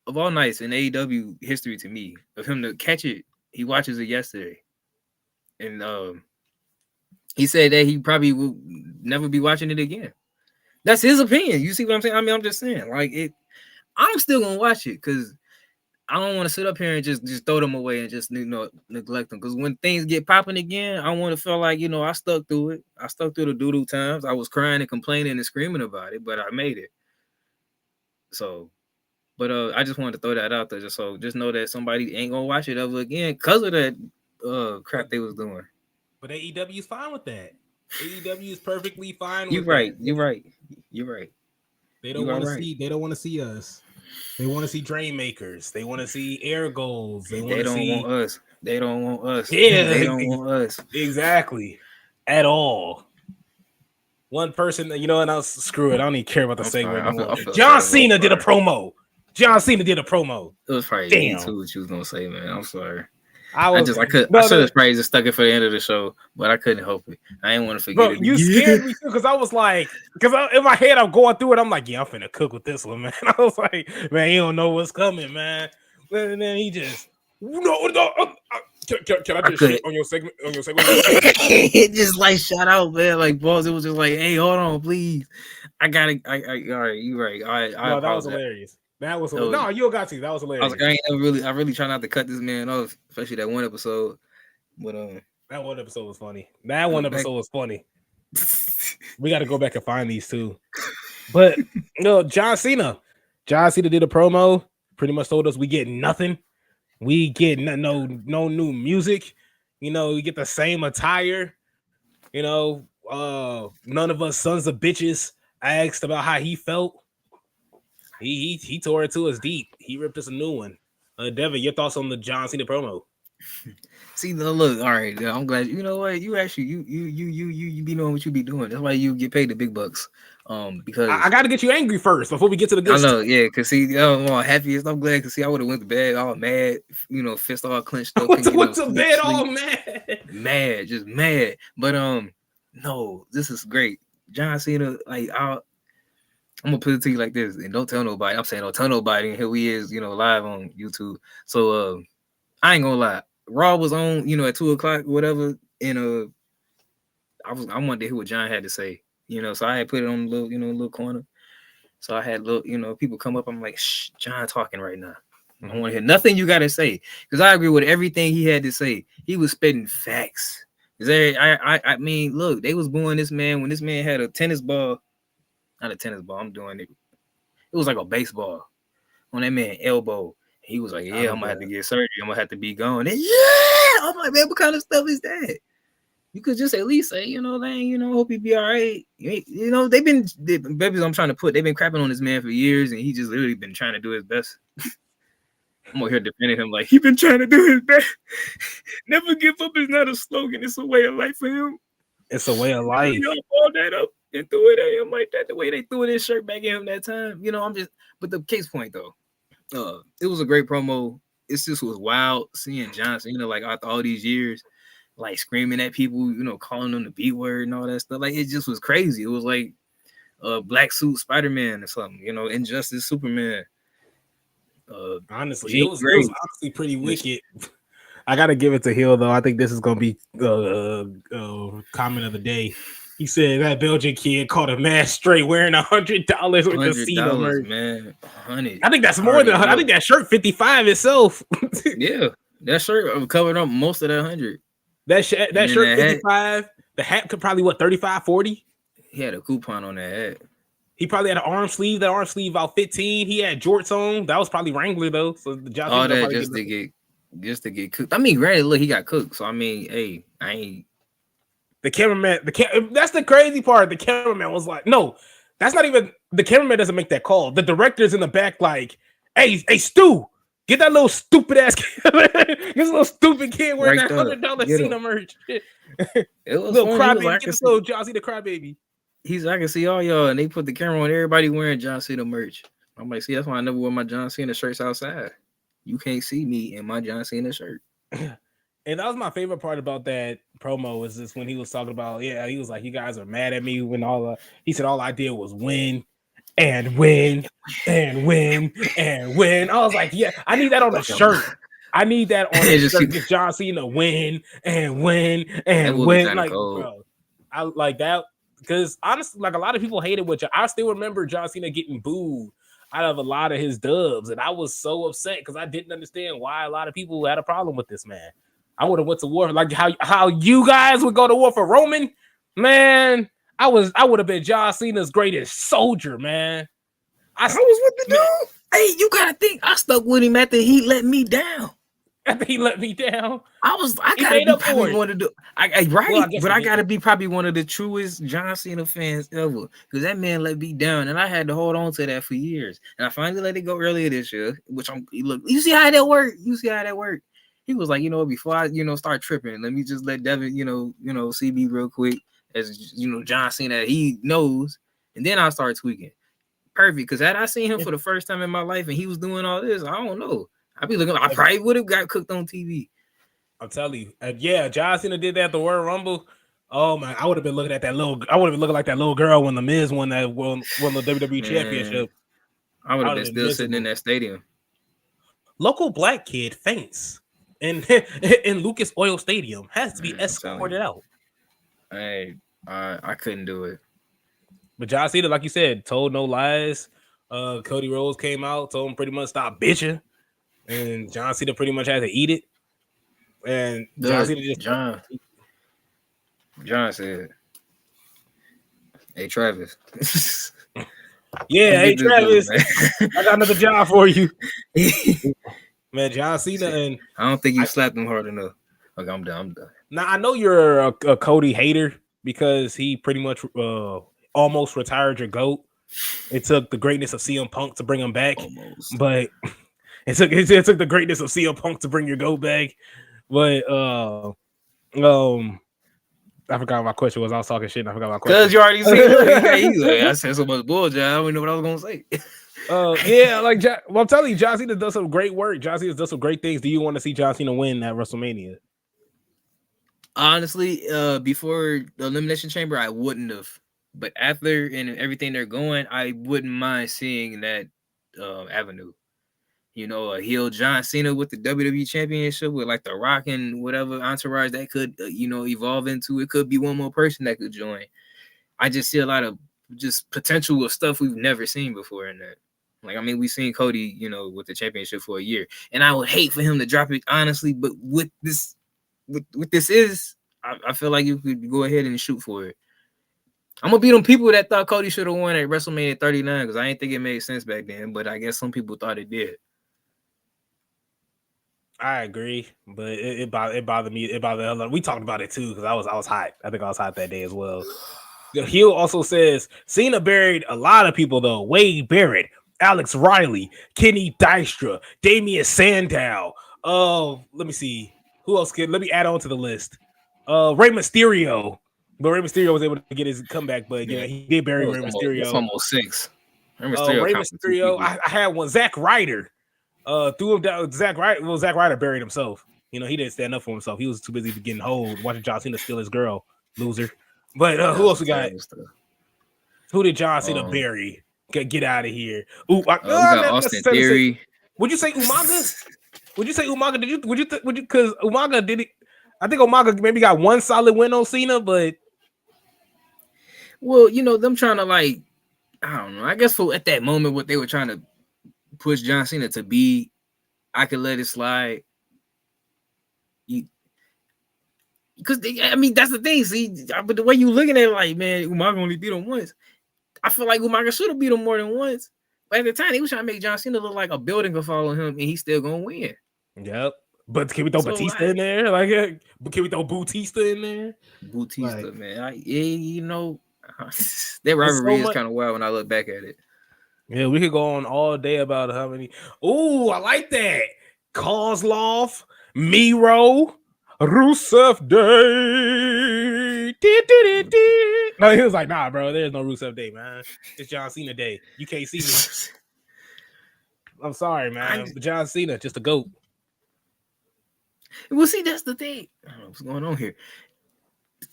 in AEW history, to me, of him to catch it, he watches it yesterday. And he said that he probably will never be watching it again. That's his opinion. You see what I'm saying? I mean, I'm just saying, like, I'm still gonna watch it because I don't want to sit up here and just throw them away and just, you know, neglect them. Because when things get popping again, I want to feel like, you know, I stuck through it. I stuck through the doo-doo times. I was crying and complaining and screaming about it, but I made it. So But I just wanted to throw that out there just know that somebody ain't gonna watch it ever again because of that crap they was doing. But AEW is fine with that. AEW is perfectly fine You're with right. that. You're right. You're right. They don't want to see. They don't want to see us. They want to see Dream Makers. They want to see Air Goals. They don't want us. They don't want us. Yeah, they don't want us. Exactly. At all. One person, and I'll screw it. I don't even care about the segue. John Cena did a promo. John Cena did a promo. It was probably Damn. too what you was gonna say, man. I'm sorry. I should have probably just stuck it for the end of the show, but I couldn't help it. I didn't want to forget it. You scared me too, because I was like, in my head I'm going through it. I'm like, yeah, I'm finna cook with this one, man. I was like, man, he don't know what's coming, man. And then he just no. Can I just shit on your segment? It just like shout out, man. Like boss, it was just like, hey, hold on, please. I gotta. All right, you right. All right, no, that was hilarious. That was hilarious. No, you got to. That was hilarious. I was like, I really try not to cut this man off, especially that one episode. But that one episode was funny. We got to go back and find these two. But John Cena did a promo. Pretty much told us we get nothing. We get no new music. We get the same attire. None of us sons of bitches asked about how he felt. He tore it to us deep. He ripped us a new one. Devin, your thoughts on the John Cena promo? See, look, all right. I'm glad. You know what? You actually you be knowing what you be doing. That's why you get paid the big bucks. Because I got to get you angry first before we get to the good stuff. I know, yeah. Because see, I'm happiest. I'm glad because see, I would have went to bed all mad. Fist all clenched up. Went to bed all mad, just mad. But no, this is great. John Cena, like I'm gonna put it to you like this, and don't tell nobody. I'm saying don't tell nobody. And here we is, live on YouTube. So I ain't gonna lie. Raw was on, at 2:00, whatever. And I wanted to hear what John had to say. So I had put it on the little corner. So I had people come up. I'm like, shh, John talking right now. I don't want to hear nothing you gotta say. Because I agree with everything he had to say. He was spitting facts. I mean, look, they was booing this man when this man had a tennis ball. Not a tennis ball. I'm doing it. It was like a baseball on that man elbow. He was like, "Yeah, I'm gonna have to get surgery. I'm gonna have to be gone." And I'm like, "Man, what kind of stuff is that?" You could just at least say, Lane, hope he be all right. They've been babies. I'm trying to put. They've been crapping on this man for years, and he just literally been trying to do his best. I'm over here defending him like he been trying to do his best. Never give up is not a slogan. It's a way of life for him. It's a way of life. Y'all balled that up and threw it at him like that. The way they threw his shirt back at him that time. But the case point though, it was a great promo. It just was wild seeing John Cena like after all these years, like screaming at people, calling them the B word and all that stuff. Like it just was crazy. It was like Black Suit Spider-Man or something, Injustice Superman. Honestly, it was honestly pretty wicked. I gotta give it to Hill though. I think this is gonna be comment of the day. He said that Belgian kid caught a man straight wearing $100 with the Cena merch. Man, 100. I think that's more than. I think that shirt 55 itself. Yeah, that shirt covered up most of that 100. That shirt 55. The hat could probably 35, 40. He had a coupon on that hat. He probably had an arm sleeve. That arm sleeve about 15. He had jorts on. That was probably Wrangler though. So the job all that just to get cooked. I mean, granted, look, he got cooked. So I mean, hey, I ain't. The cameraman. That's the crazy part. The cameraman was like, "No, that's not even." The cameraman doesn't make that call. The director's in the back, like, "Hey, Stu, get that little stupid ass kid. This little stupid kid wearing that $100 Cena merch." It was little crybaby. Get this little John Cena crybaby. I can see all y'all, and they put the camera on everybody wearing John Cena merch. I'm like, see, that's why I never wear my John Cena shirts outside. You can't see me in my John Cena shirt. And that was my favorite part about that promo was just when he was talking about, he was like, you guys are mad at me when he said all I did was win and win and win and win. I was like, yeah, I need that on a shirt. I need that on a shirt. Just John Cena win and win and win. Like, bro, I like that because honestly, like a lot of people hated what I still remember John Cena getting booed out of a lot of his dubs, and I was so upset because I didn't understand why a lot of people had a problem with this man. I would have went to war like how you guys would go to war for Roman, man. I would have been John Cena's greatest soldier, man. I was with the dude. Hey, you gotta think. I stuck with him after he let me down. After he let me down, I he gotta made be up for probably it. one of the right, Well, I guess but he I did. gotta be probably one of the truest John Cena fans ever, because that man let me down, and I had to hold on to that for years, and I finally let it go earlier this year. Which look, you see how that worked. He was like, before I, start tripping, let me just let Devin, see me real quick, as John Cena, he knows, and then I start tweaking. Perfect, because had I seen him for the first time in my life and he was doing all this, I don't know. I probably would have got cooked on TV. I'm telling you, yeah, John Cena did that at the Royal Rumble. Oh man, I would have been looking at that little. I would have been looking like that little girl when the Miz won the WWE Championship. I would have been still sitting in that stadium. Local black kid faints in Lucas Oil Stadium, has to be escorted out. I couldn't do it. But John Cena, like you said, told no lies. Cody Rhodes came out, told him pretty much stop bitching, and John Cena pretty much had to eat it. And John Cena just John said, "Hey Travis, yeah, hey Travis, dude, I got another job for you." Man, John Cena, and I don't think you slapped him hard enough. Okay, I'm done. Now I know you're a Cody hater because he pretty much almost retired your GOAT. It took the greatness of CM Punk to bring him back, but it took the greatness of CM Punk to bring your GOAT back. But I forgot what my question was. I was talking shit and I forgot my question. Because you already seen I said so much bullshit. I don't even know what I was gonna say. Yeah, like I'm telling you, John Cena does some great work. John Cena does some great things. Do you want to see John Cena win at WrestleMania? Honestly, before the Elimination Chamber, I wouldn't have. But after and everything they're going, I wouldn't mind seeing that avenue. A heel John Cena with the WWE Championship with like The Rock and whatever entourage that could, evolve into. It could be one more person that could join. I just see a lot of just potential of stuff we've never seen before in that. Like, I mean, we've seen Cody, with the championship for a year, and I would hate for him to drop it, honestly. But with this, what this is, I feel like you could go ahead and shoot for it. I'm gonna be them people that thought Cody should have won at WrestleMania 39 because I didn't think it made sense back then, but I guess some people thought it did. I agree, but it bothered me. It bothered the hell out. We talked about it too because I was hot. I think I was hot that day as well. The heel also says Cena buried a lot of people though. Wade Barrett, Alex Riley, Kenny Dystra, Damian Sandow. Let me see who else. Let me add on to the list. Rey Mysterio, but Rey Mysterio was able to get his comeback. But yeah, he did bury Rey Mysterio. That's almost 6. Rey Mysterio. I had one. Zack Ryder. Threw him down. Zack Ryder buried himself. He didn't stand up for himself. He was too busy getting hold, watching John Cena steal his girl. Loser. But who else we got? Who did John Cena bury? Get out of here. Ooh, we got Austin Theory. Would you say Umaga? Would you say Umaga? Would you? Because Umaga did it. I think Umaga maybe got one solid win on Cena, but well, them trying to I don't know. I guess at that moment, what they were trying to push John Cena to be, I could let it slide. Because that's the thing. See, but the way you looking at it, like, man, Umaga only beat him once. I feel like Umaga should have beat him more than once. But at the time, he was trying to make John Cena look like a building could follow him, and he's still gonna win. Yep. But can we throw Batista in there? Can we throw Bautista in there? Bautista, man. That rivalry is kind of wild when I look back at it. Yeah, we could go on all day about how many. Ooh, I like that. Kozlov, Miro, Rusev Day. No, he was like, nah, bro, there's no Rusev Day, man. It's John Cena Day. You can't see me. I'm sorry, man. John Cena, just a GOAT. Well, see, that's the thing. I don't know what's going on here.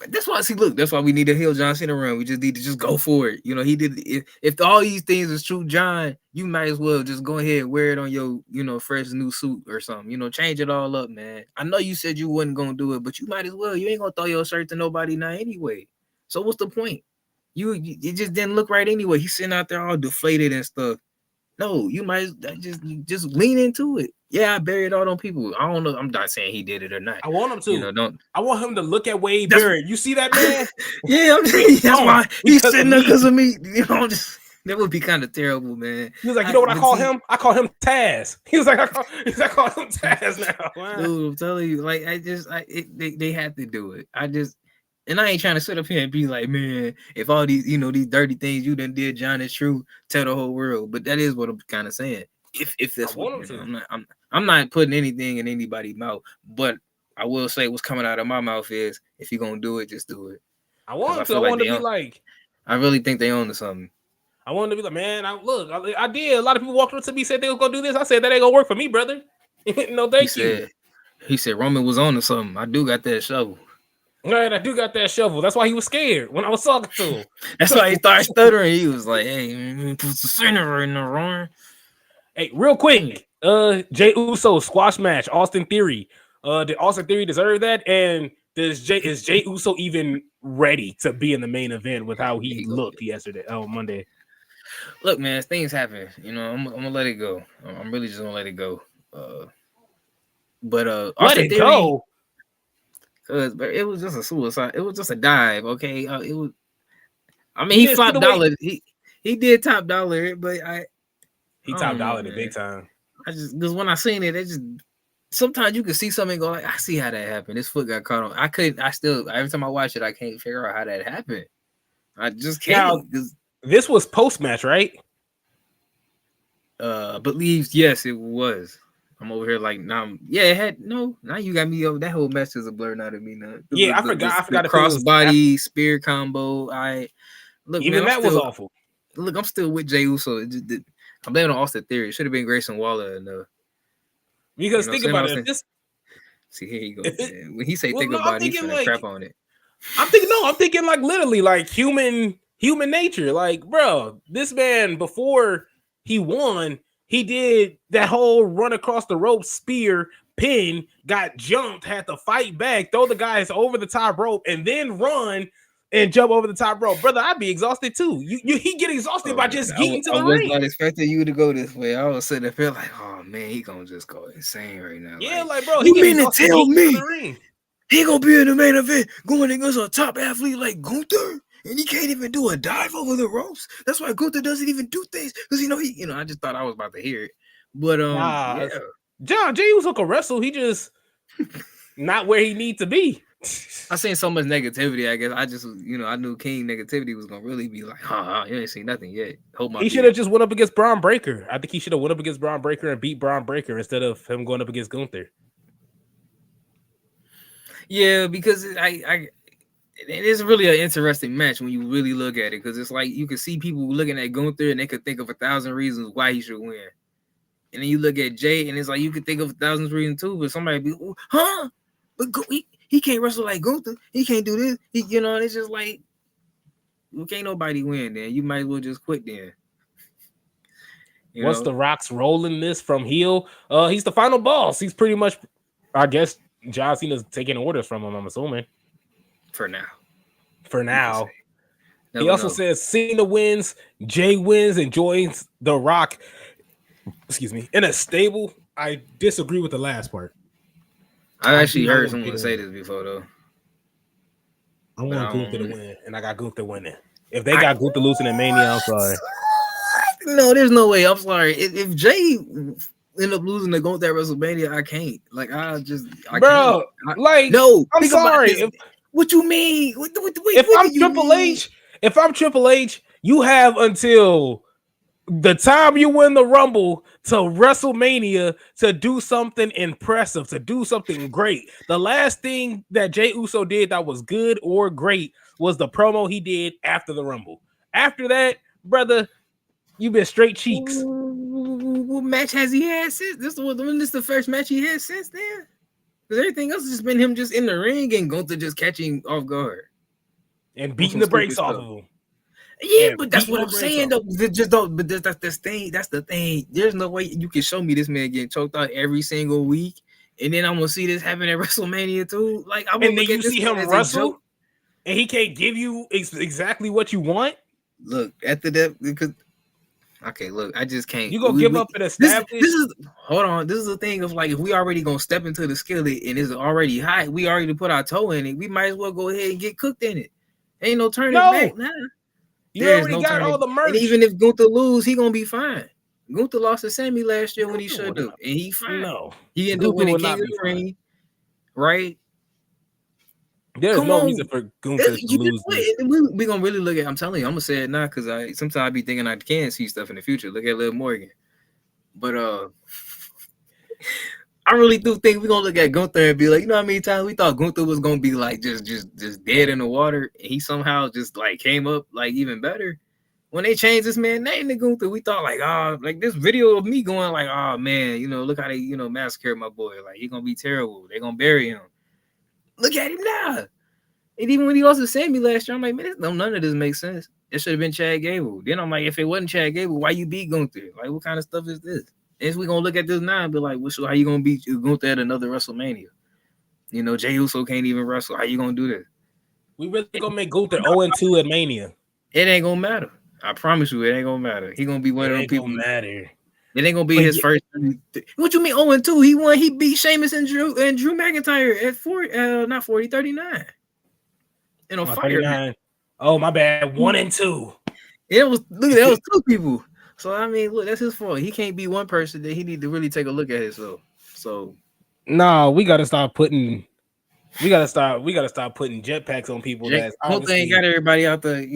That's why we need to heal John Cena run. We just need to just go for it. He did. If all these things is true, John, you might as well just go ahead and wear it on your, fresh new suit or something. Change it all up, man. I know you said you wasn't gonna do it, but you might as well. You ain't gonna throw your shirt to nobody now anyway. So what's the point? It just didn't look right anyway. He's sitting out there all deflated and stuff. No, you might just lean into it. Yeah, I buried all them people. I don't know. I'm not saying he did it or not. I want him to. I want him to look at Wade Barrett. You see that man? Yeah, that's why he's sitting there because of me. That would be kind of terrible, man. He was like, you know what I call him? I call him Taz. He was like, I call him Taz now. Man. Dude, I'm telling you, like, they have to do it. And I ain't trying to sit up here and be like, man, if all these, these dirty things you done did, John, is true, tell the whole world. But that is what I'm kind of saying. If that's what I'm not putting anything in anybody's mouth, but I will say what's coming out of my mouth is if you're gonna do it, just do it. I want to be like, I really think they own to something. I wanted to be like, man, I did. A lot of people walked up to me and said they was gonna do this. I said that ain't gonna work for me, brother. No, thank you. He said Roman was on to something. I do got that shovel. Right, I do got that shovel. That's why he was scared when I was talking to him. That's why he started stuttering. He was like, hey, man, put the center in the wrong. Hey, real quick, Jey Uso squash match, Austin Theory. Did Austin Theory deserve that? And is Jey Uso even ready to be in the main event with how he looked Monday? Look, man, things happen. I'm gonna let it go. I'm really just gonna let it go. But Austin Theory, go. Cause it was just a suicide. It was just a dive. Okay, it was. I mean, he flopped dollar. He did top dollar, but he top dollar the big time. Because when I seen it just sometimes you can see something go like, I see how that happened. His foot got caught on. I still every time I watch it, I can't figure out how that happened. I just can't. Now, this was post match, right? Believes yes, it was. I'm over here like now. Yeah, it had no. Now you got me over. That whole match is a blur now to me now. I forgot. The crossbody spear combo. Even that was awful. Look, I'm still with Jey Uso. I'm blaming on Austin Theory. It should have been Grayson Waller enough. Because think about it. See, here you go. When he say think about it, he's gonna crap on it. I'm thinking like literally like human nature. Like, bro, this man before he won, he did that whole run across the rope spear pin, got jumped, had to fight back, throw the guys over the top rope, and then run and jump over the top rope. Brother, I'd be exhausted too. He get exhausted by just getting to the ring. I was not expecting you to go this way. I was sitting there feeling like, oh man, he gonna just go insane right now. Yeah, like bro, you mean to tell me he gonna be in the main event going against a top athlete like Gunther? And he can't even do a dive over the ropes. That's why Gunther doesn't even do things because I just thought I was about to hear it. But yeah. John, Jey Uso can wrestle. He just not where he needs to be. I seen so much negativity. I guess I just I knew King negativity was gonna really be like, you ain't seen nothing yet. He should have just went up against Braun Breaker. I think he should have went up against Braun Breaker and beat Braun Breaker instead of him going up against Gunther. Yeah, because it is really an interesting match when you really look at it, because it's like you can see people looking at Gunther and they could think of 1,000 reasons why he should win. And then you look at Jay and it's like you could think of 1,000 reasons too, but somebody be, but he can't wrestle like Gunther. He can't do this. And it's just like, can't nobody win then. You might as well just quit then. What's The Rock's role in this from heel? He's the final boss. He's pretty much, I guess, John Cena's taking orders from him, I'm assuming. For now. He also says Cena wins, Jay wins, and joins The Rock. Excuse me. In a stable. I disagree with the last part. I actually heard someone say this before though. I want Gunther to win, and I got Gunther winning. If they got Gunther losing in Mania, I'm sorry. No, there's no way. I'm sorry. If Jay end up losing to Gunther at WrestleMania, I can't. Like I bro, can't. No, I'm sorry. What you mean? If I'm Triple H, you have until the time you win the Rumble to WrestleMania to do something impressive, to do something great. The last thing that Jey Uso did that was good or great was the promo he did after the Rumble. After that, brother, you've been straight cheeks. What match has he had since? This is the first match he had since then? Because everything else has just been him just in the ring and Gunther just catching off guard. And beating the brakes off of him. Yeah, but that's what I'm saying though. Just don't. But that's the thing. That's the thing. There's no way you can show me this man getting choked out every single week, and then I'm gonna see this happen at WrestleMania too. Like, and then you see him wrestle, and he can't give you exactly what you want. Look after that because. Okay, look, I just can't. You gonna give up and establish? Hold on. This is the thing of like, if we already gonna step into the skillet and it's already hot, we already put our toe in it. We might as well go ahead and get cooked in it. Ain't no turning back. Nah. You already got all the merch. And even if Gunther lose, he gonna be fine. Gunther lost to Sammy last year when he should have, and he fine. No, he ended up winning King of the Ring, right? There's no reason for Gunther to lose this. We gonna really look at. I'm telling you, I'm gonna say it now because sometimes I be thinking I can see stuff in the future. Look at Liv Morgan, but I really do think we're gonna look at Gunther and be like, you know how many times we thought Gunther was gonna be like just dead in the water, and he somehow just like came up like even better. When they changed this man name to Gunther, we thought like, like this video of me going like, oh man, look how they massacred my boy, like he gonna be terrible. They gonna bury him. Look at him now. And even when he lost to Sammy last year, I'm like, man, none of this makes sense. It should have been Chad Gable. Then I'm like, if it wasn't Chad Gable, why you beat Gunther? Like, what kind of stuff is this? And we gonna look at this now and be like, how you gonna beat Gunther at another WrestleMania? Jey Uso can't even wrestle. How you gonna do this? We really gonna make Gunther 0-2 at Mania. It ain't gonna matter. I promise you, it ain't gonna matter. He gonna be one of them people. Matter. It ain't gonna be his first. What you mean 0-2? He won. He beat Sheamus and Drew McIntyre at 39. And on fire. 39. Oh my bad. 1-2. It was that was two people. So I mean, look, that's his fault. He can't be one person. That he need to really take a look at himself. So no, we gotta start putting. We gotta start putting jetpacks on people. Hope they ain't got everybody out there.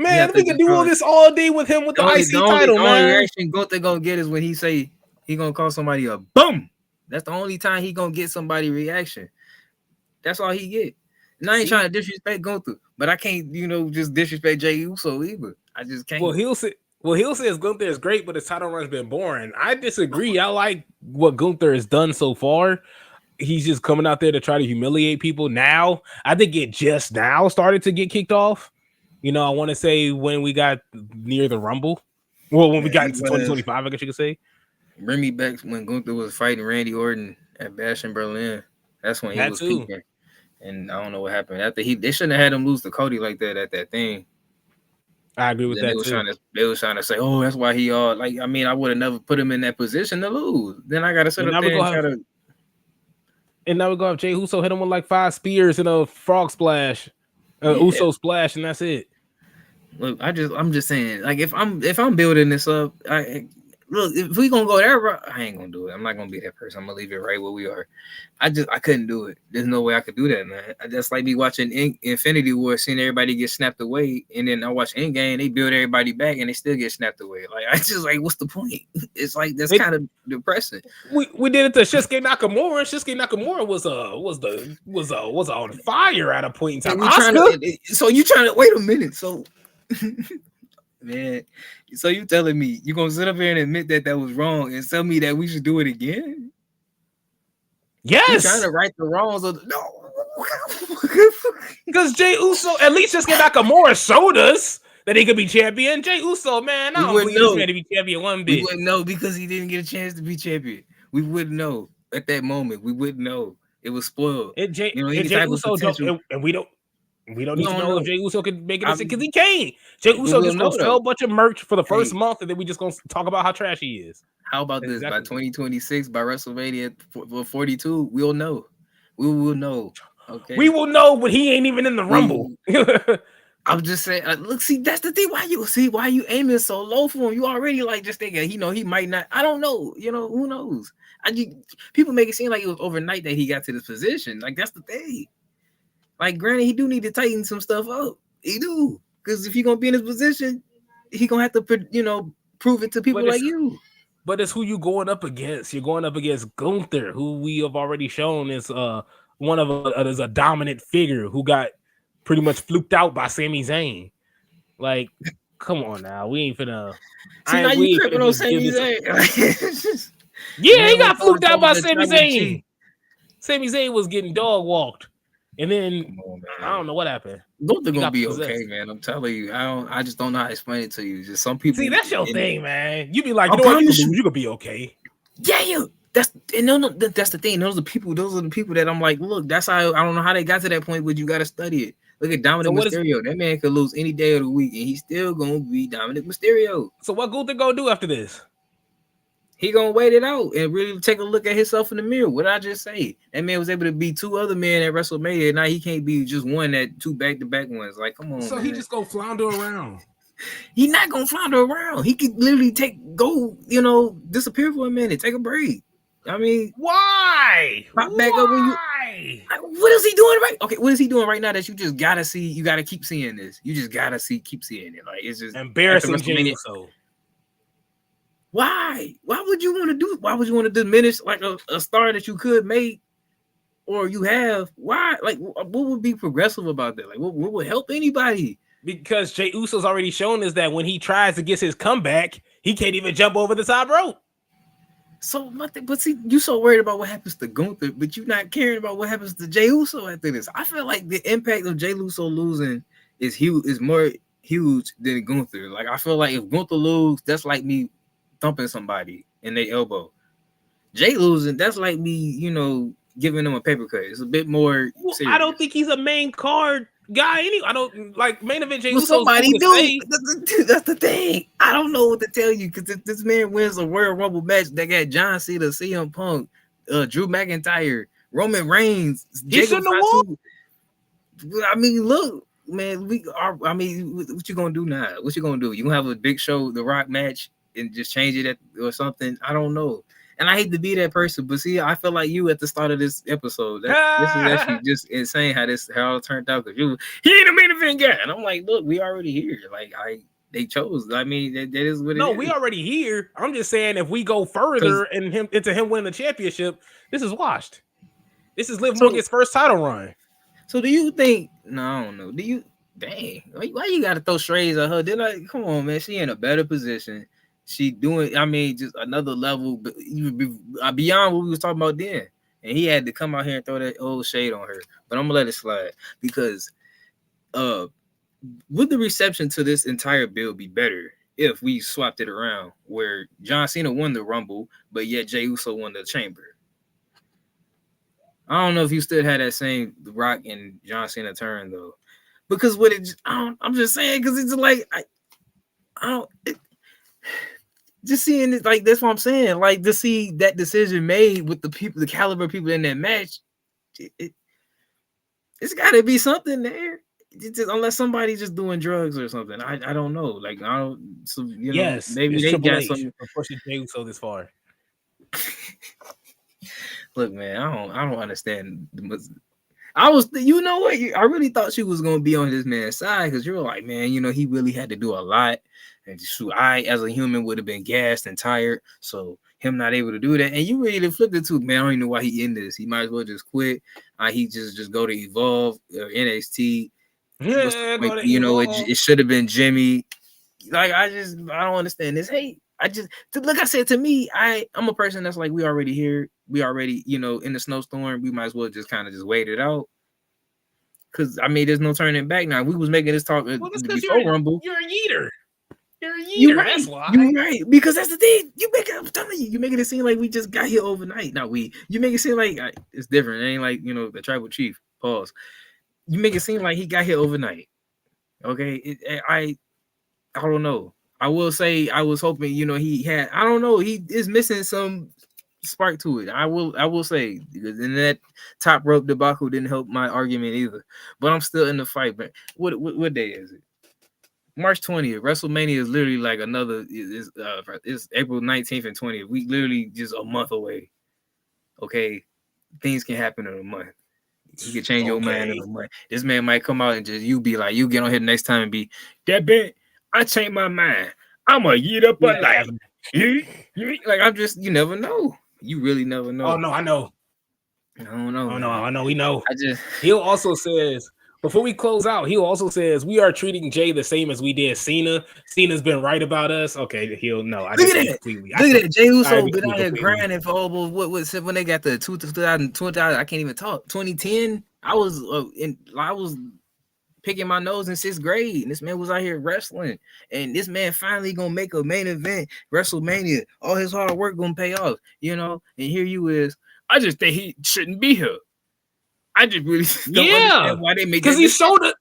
Man, we can do all this all day with him with the IC title, man. The only reaction Gunther gonna get is when he say he gonna call somebody a boom. That's the only time he gonna get somebody reaction. That's all he get. And I ain't trying to disrespect Gunther, but I can't, just disrespect Jey Uso either. I just can't. Well, he'll say Gunther is great, but his title run's been boring. I disagree. I like what Gunther has done so far. He's just coming out there to try to humiliate people. Now, I think it just now started to get kicked off. I want to say when we got near the Rumble. Well, when we got into 2025, I guess you could say. Bring me back when Gunther was fighting Randy Orton at Bash in Berlin. That's when he was peaking. And I don't know what happened. After they shouldn't have had him lose to Cody like that at that thing. I agree with that too. They was trying to say, oh, that's why he I would have never put him in that position to lose. Then I got to sit up there and try to. And now we go have Jey Uso hit him with like 5 spears and a frog splash. Uso splash, and that's it. Look, I'm just saying, like if I'm building this up, look, if we gonna go there, I ain't gonna do it. I'm not gonna be that person. I'm gonna leave it right where we are. I couldn't do it. There's no way I could do that, man. That's like me watching Infinity War, seeing everybody get snapped away, and then I watch Endgame, they build everybody back, and they still get snapped away. Like I just like, what's the point? It's like that's kind of depressing. We did it to Shinsuke Nakamura. Shinsuke Nakamura was on fire at a point in time. So you trying to wait a minute? So. Man, so you telling me you gonna sit up here and admit that was wrong and tell me that we should do it again? Yes, you're trying to right the wrongs of no, because Jey Uso at least just get Nakamura showed us that he could be champion. Jey Uso, man, I don't believe this man to be champion one bit. We wouldn't know because he didn't get a chance to be champion. We wouldn't know at that moment. We wouldn't know. It was spoiled. Jey Uso and we don't need to know if Jey Uso can make it because he can't. Jey Uso just gonna sell a bunch of merch for the first month, and then we just gonna talk about how trash he is. How about this? By 2026, by WrestleMania 42, we'll know. We will know. Okay, we will know, but he ain't even in the Rumble. I'm just saying. Look, see, that's the thing. Why you aiming so low for him? You already like just thinking, he might not. I don't know. Who knows? People make it seem like it was overnight that he got to this position. Like that's the thing. Like, granted, he do need to tighten some stuff up. He do. Because if you're going to be in his position, he going to have to, prove it to people like you. But it's who you going up against. You're going up against Gunther, who we have already shown is is a dominant figure who got pretty much fluked out by Sami Zayn. Like, come on now. We ain't finna... See, now you tripping on Sami Zayn. Yeah, he got fluked out by Sami Zayn. Sami Zayn was getting dog walked. And then I don't know what happened. Gunther gonna be okay, man. I'm telling you. I just don't know how to explain it to you. Just some people. See, that's your thing, man. You be like, you could be okay. Yeah, that's the thing. Those are the people that I'm like, look, that's how I don't know how they got to that point, but you got to study it. Look at Dominic Mysterio. That man could lose any day of the week, and he's still gonna be Dominic Mysterio. So what Gunther gonna do after this? He gonna wait it out and really take a look at himself in the mirror. What did I just say? That man was able to be two other men at WrestleMania. Now he can't be just one at two back-to-back ones. Like, come on, So man. he just go flounder around. He not gonna flounder around. He could literally disappear for a minute, take a break. I mean, why? Pop back up when you. What is he doing right? Okay, what is he doing right now that you just gotta see? You gotta keep seeing this. You just gotta keep seeing it. Like, it's just embarrassing. Jey Uso. Why? Why would you want to do? Why would you want to diminish like a star that you could make, or you have? Why? Like, what would be progressive about that? Like, what would help anybody? Because Jey Uso's already shown us that when he tries to get his comeback, he can't even jump over the top rope. So, but see, you so worried about what happens to Gunther, but you're not caring about what happens to Jey Uso after this. I feel like the impact of Jey Uso losing is huge, is more huge than Gunther. Like, I feel like if Gunther loses, that's like me thumping somebody in their elbow. Jey losing, that's like me, giving them a paper cut. It's a bit more serious. I don't think he's a main card guy. I don't like main event Jey Uso. Somebody do. That's the thing. I don't know what to tell you because if this man wins a Royal Rumble match, they got John Cena, CM Punk, Drew McIntyre, Roman Reigns. He shouldn't have won. I mean, look, man. What you gonna do now? What you gonna do? You gonna have a Big Show, The Rock match, and just change it or something? I don't know. And I hate to be that person, but see, I feel like you at the start of this episode. This is actually just insane how it all turned out. Because he ain't a main event guy, and I'm like, look, we already here. Like they chose. I mean, that is what it is. No, we already here. I'm just saying, if we go further and into him winning the championship, this is washed. This is Liv Morgan's first title run. So do you think? No, I don't know. Do you? Dang, why you got to throw strays at her? Come on, man. She in a better position. She doing, just another level, but beyond what we was talking about then. And he had to come out here and throw that old shade on her. But I'm gonna let it slide because would the reception to this entire bill be better if we swapped it around where John Cena won the Rumble, but yet Jey Uso won the Chamber? I don't know if you still had that same Rock and John Cena turn though. Because I'm just saying, because it's like just seeing it, like that's what I'm saying. Like to see that decision made with the people, the caliber of people in that match, it's got to be something there. Unless somebody's just doing drugs or something, I don't know. Like I don't. So yes, maybe they got something for pushing Jey Uso this far. Look, man, I don't understand. I was, I really thought she was gonna be on this man's side because you're like, man, he really had to do a lot. And shoot, I, as a human, would have been gassed and tired. So him not able to do that, and you really flipped it to, man, I don't even know why he in this. He might as well just quit. He just go to Evolve or NXT. Yeah, it should have been Jimmy. Like I don't understand this hate. Like I said, to me, I'm a person that's like, we already here. We already, in the snowstorm. We might as well just kind of just wait it out. Because there's no turning back now. We was making this talk before Rumble. You're a yeeter. You're a yeeter. You're right. That's why. You're right. Because that's the thing. I'm telling you, making it seem like we just got here overnight. You make it seem like it's different. It ain't like, the tribal chief. Pause. You make it seem like he got here overnight. Okay. I don't know. I will say I was hoping, he had, I don't know, he is missing some spark to it. I will say, because in that top rope debacle didn't help my argument either. But I'm still in the fight. But what day is it? March 20th. WrestleMania is literally like it's April 19th and 20th. We literally just a month away. Okay. Things can happen in a month. You can change your mind in a month. This man might come out and just you get on here next time and be that bit. I changed my mind. I'm a yeet up a life. Like I'm just, you never know. You really never know. Oh no, I know. I don't know. Oh no, I know. We know. He'll also says before we close out, he also says we are treating Jey the same as we did Cena. Cena's been right about us. Okay, he'll know. Look at that. Jey Uso been out here grinding for almost what when they got the 2000, I can't even talk. 2010. I was picking my nose in 6th grade, and this man was out here wrestling, and this man finally gonna make a main event WrestleMania. All his hard work gonna pay off, and here you is. I just think he shouldn't be here. I just really don't understand why they make that. Because he showed it.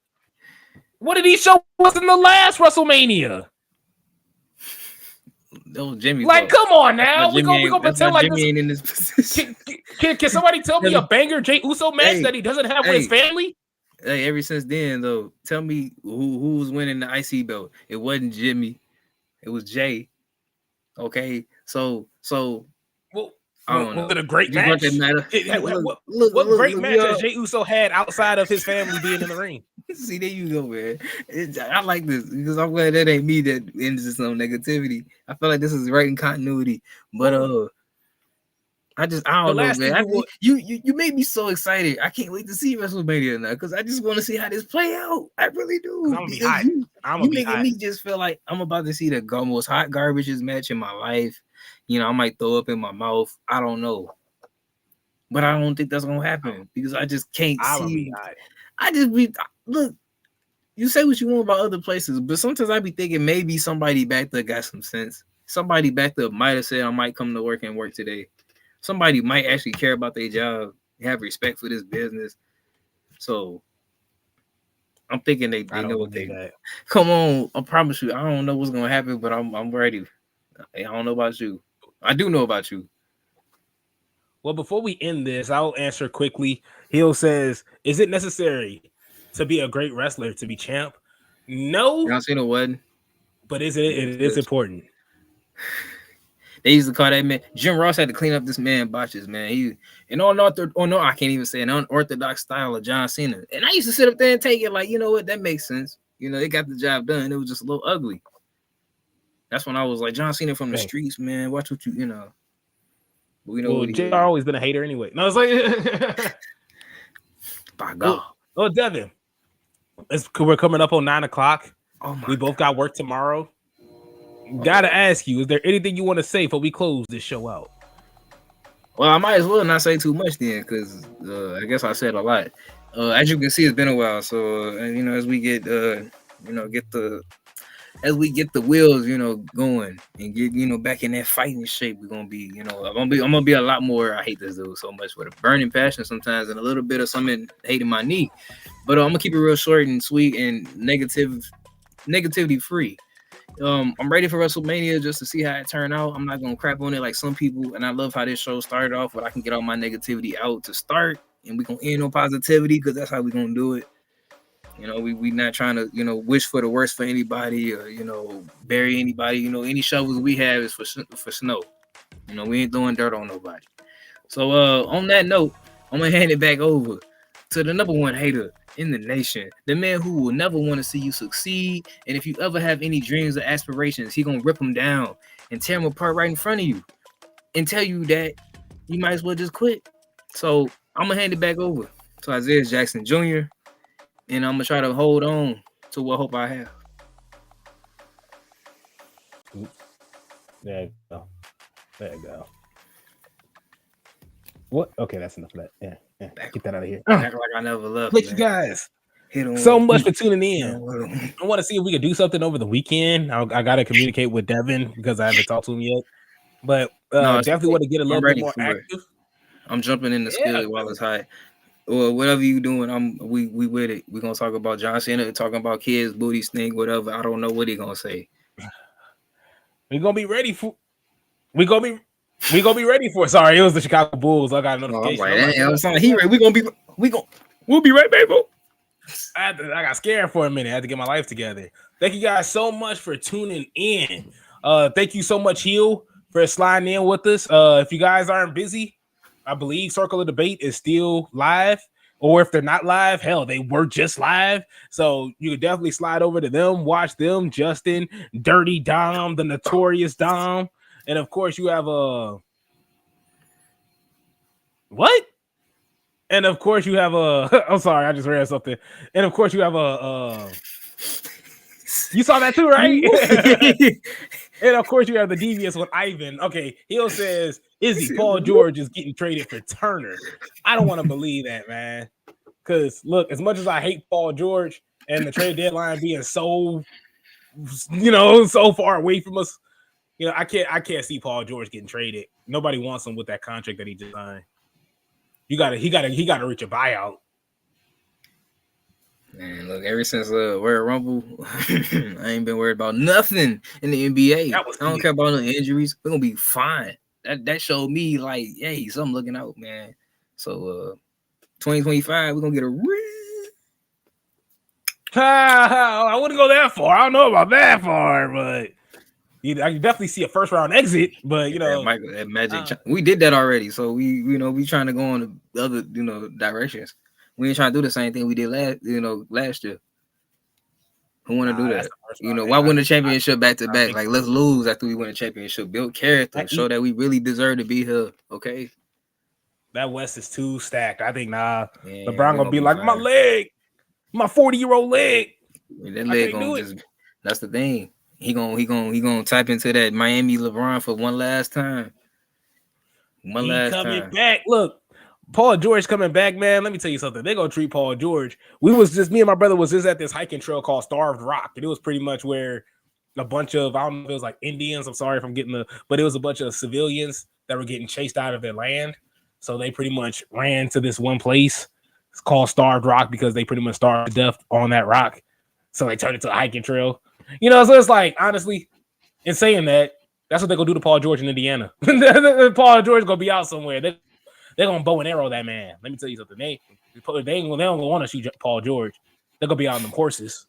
What did he show us in the last WrestleMania? That was Jimmy. Like, come on now. We Jimmy gonna pretend like Jimmy this. ain't in this position. Can somebody tell me a banger Jey Uso match that he doesn't have with his family? Hey, ever since then though, tell me who was winning the IC belt? It wasn't Jimmy, it was Jay. Okay, so well, I don't know. Was it a great match? What great match has Jey Uso had outside of his family being in the ring? See, there you go, man. I like this because I'm glad that ain't me that ends in some negativity. I feel like this is right in continuity, but I don't know, man. You made me so excited. I can't wait to see WrestleMania now because I just want to see how this play out. I really do. I'm gonna be hot. You making me just feel like I'm about to see the most hot garbageest match in my life. You know, I might throw up in my mouth. I don't know, but I don't think that's gonna happen because I just can't see. I just look. You say what you want about other places, but sometimes I be thinking maybe somebody back there got some sense. Somebody back there might have said I might come to work and work today. Somebody might actually care about their job, have respect for this business. So I'm thinking they know what they got. Come on, I promise you, I don't know what's gonna happen, but I'm ready. I don't know about you. I do know about you. Well, before we end this, I'll answer quickly. Hill says, "Is it necessary to be a great wrestler to be champ?" No. John Cena wasn't. But it is important. They used to call that man. Jim Ross had to clean up this man botches, man. I can't even say an unorthodox style of John Cena. And I used to sit up there and take it like, you know what, that makes sense. You know, they got the job done. It was just a little ugly. That's when I was like, John Cena from the streets, man. Watch what you know. But we know what JR always been a hater anyway. No, it's like, by God. Well, Devin, we're coming up on 9:00. We both got work tomorrow. Gotta ask you, is there anything you want to say before we close this show out? Well, I might as well not say too much then, because I guess I said a lot. As you can see, it's been a while. So you know, as we get the wheels, you know, going and get back in that fighting shape, we're gonna be, I'm gonna be a lot more. I hate this dude so much with a burning passion sometimes and a little bit of something hating my knee. But I'm gonna keep it real short and sweet and negativity free. I'm ready for WrestleMania just to see how it turned out. I'm not gonna crap on it like some people, and I love how this show started off, but I can get all my negativity out to start, and we're gonna end on positivity because that's how we're gonna do it. You know, we not trying to, wish for the worst for anybody or, bury anybody. Any shovels we have is for snow. We ain't throwing dirt on nobody. So on that note, I'm gonna hand it back over to the number one hater in the nation, the man who will never want to see you succeed. And if you ever have any dreams or aspirations, he gonna rip them down and tear them apart right in front of you and tell you that you might as well just quit. So I'm gonna hand it back over to Isaiah Jackson Jr. and I'm gonna try to hold on to what hope I have. There you go. What? Okay, that's enough of that. Yeah. Get that out of here. Act like I never left. Thank you guys so much for tuning in. I want to see if we could do something over the weekend. I got to communicate with Devin because I haven't talked to him yet. But definitely want to get a little bit more active. I'm jumping in the skillet while it's hot. Or whatever you doing, we with it. We're gonna talk about John Cena, talking about kids, booty stink, whatever. I don't know what he gonna say. We're gonna be ready for. We gonna be ready for. Sorry, it was the Chicago Bulls. I got a notification. We'll be right back, bro. I got scared for a minute. I had to get my life together. Thank you guys so much for tuning in. Thank you so much, Hill, for sliding in with us. If you guys aren't busy, I believe Circle of Debate is still live. Or if they're not live, hell, they were just live. So you could definitely slide over to them, watch them, Justin, Dirty Dom, the Notorious Dom. And of course, you have what? And of course, you have I'm sorry, I just read something. And of course, you have you saw that too, right? And of course, you have the devious with Ivan. Okay, Hill says, Izzy, Paul George is getting traded for Turner. I don't want to believe that, man. Because look, as much as I hate Paul George and the trade deadline being so, so far away from us, I can't see Paul George getting traded. Nobody wants him with that contract that he just signed. He gotta reach a buyout. Man, look, ever since Royal Rumble, I ain't been worried about nothing in the NBA. I don't care about no injuries. We're gonna be fine. That showed me like, hey, something looking out, man. So 2025, we're gonna get a I wouldn't go that far. I don't know about that far, but I can definitely see a first round exit. But you know, that Magic, we did that already. So we trying to go on the other directions. We ain't trying to do the same thing we did last year. Who want to do that? Why win the championship back to back? Like, let's lose after we win a championship. Build character, show that we really deserve to be here. Okay. That West is too stacked. I think LeBron gonna be like, my leg, my 40-year-old leg. That leg gonna just. That's the thing. He gonna type into that Miami LeBron for one last time. Coming back. Look, Paul George coming back, man. Let me tell you something. They're gonna treat Paul George. Me and my brother was just at this hiking trail called Starved Rock, and it was pretty much where a bunch of, I don't know if it was like Indians. I'm sorry if I'm getting but it was a bunch of civilians that were getting chased out of their land. So they pretty much ran to this one place. It's called Starved Rock because they pretty much starved to death on that rock. So they turned it to a hiking trail. So it's like, honestly, in saying that, that's what they're gonna do to Paul George in Indiana. Paul George gonna be out somewhere. They're gonna bow and arrow that man. Let me tell you something. They don't want to shoot Paul George. They're gonna be out on them horses.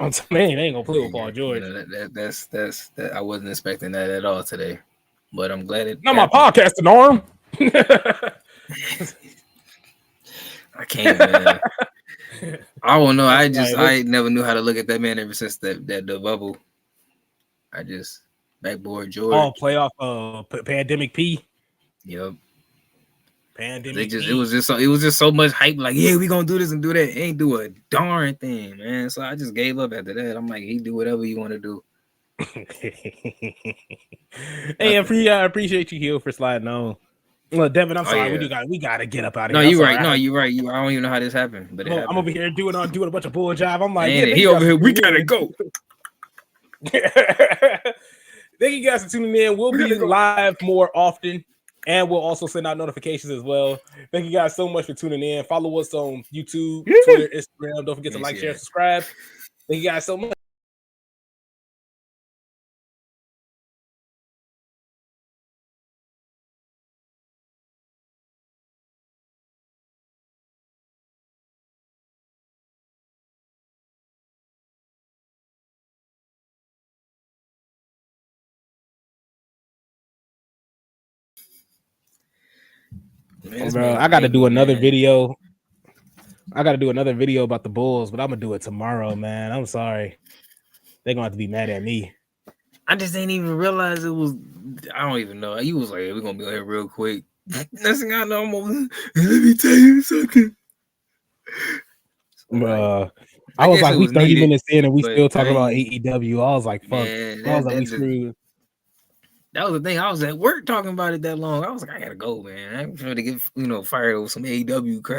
I'm saying, they ain't gonna play with Paul George. That's I wasn't expecting that at all today, but I'm glad it. Not my podcasting arm. I can't, man. I don't know. I never knew how to look at that man ever since the bubble. I just backboard George. Oh, playoff pandemic P. Yep. Pandemic. It was just so much hype. Like, yeah, we gonna do this and do that. Ain't do a darn thing, man. So I just gave up after that. I'm like, he do whatever you want to do. Hey, I appreciate you, Hill, for sliding on. Well, Devin, I'm sorry. Yeah. We gotta get up out of here. No, you're right. No, you're right. I don't even know how this happened, but I'm over here doing a bunch of bull jive. I'm like, he over here. We gotta go. Thank you guys for tuning in. We'll be live more often, and we'll also send out notifications as well. Thank you guys so much for tuning in. Follow us on YouTube, Twitter, Instagram. Don't forget to like, share, subscribe. Thank you guys so much. Man, bro, I got to do another video. I got to do another video about the Bulls, but I'm gonna do it tomorrow, man. I'm sorry. They're gonna have to be mad at me. I just didn't even realize it was. I don't even know. He was like, "We're gonna be on here real quick." Next thing I know, let me tell you something. I was like, we 30 minutes in and we still talking about AEW. I was like, fuck. Man, I was like, we screwed. That was the thing. I was at work talking about it that long. I was like, I gotta go, man. I'm trying to get fired over some AEW crap.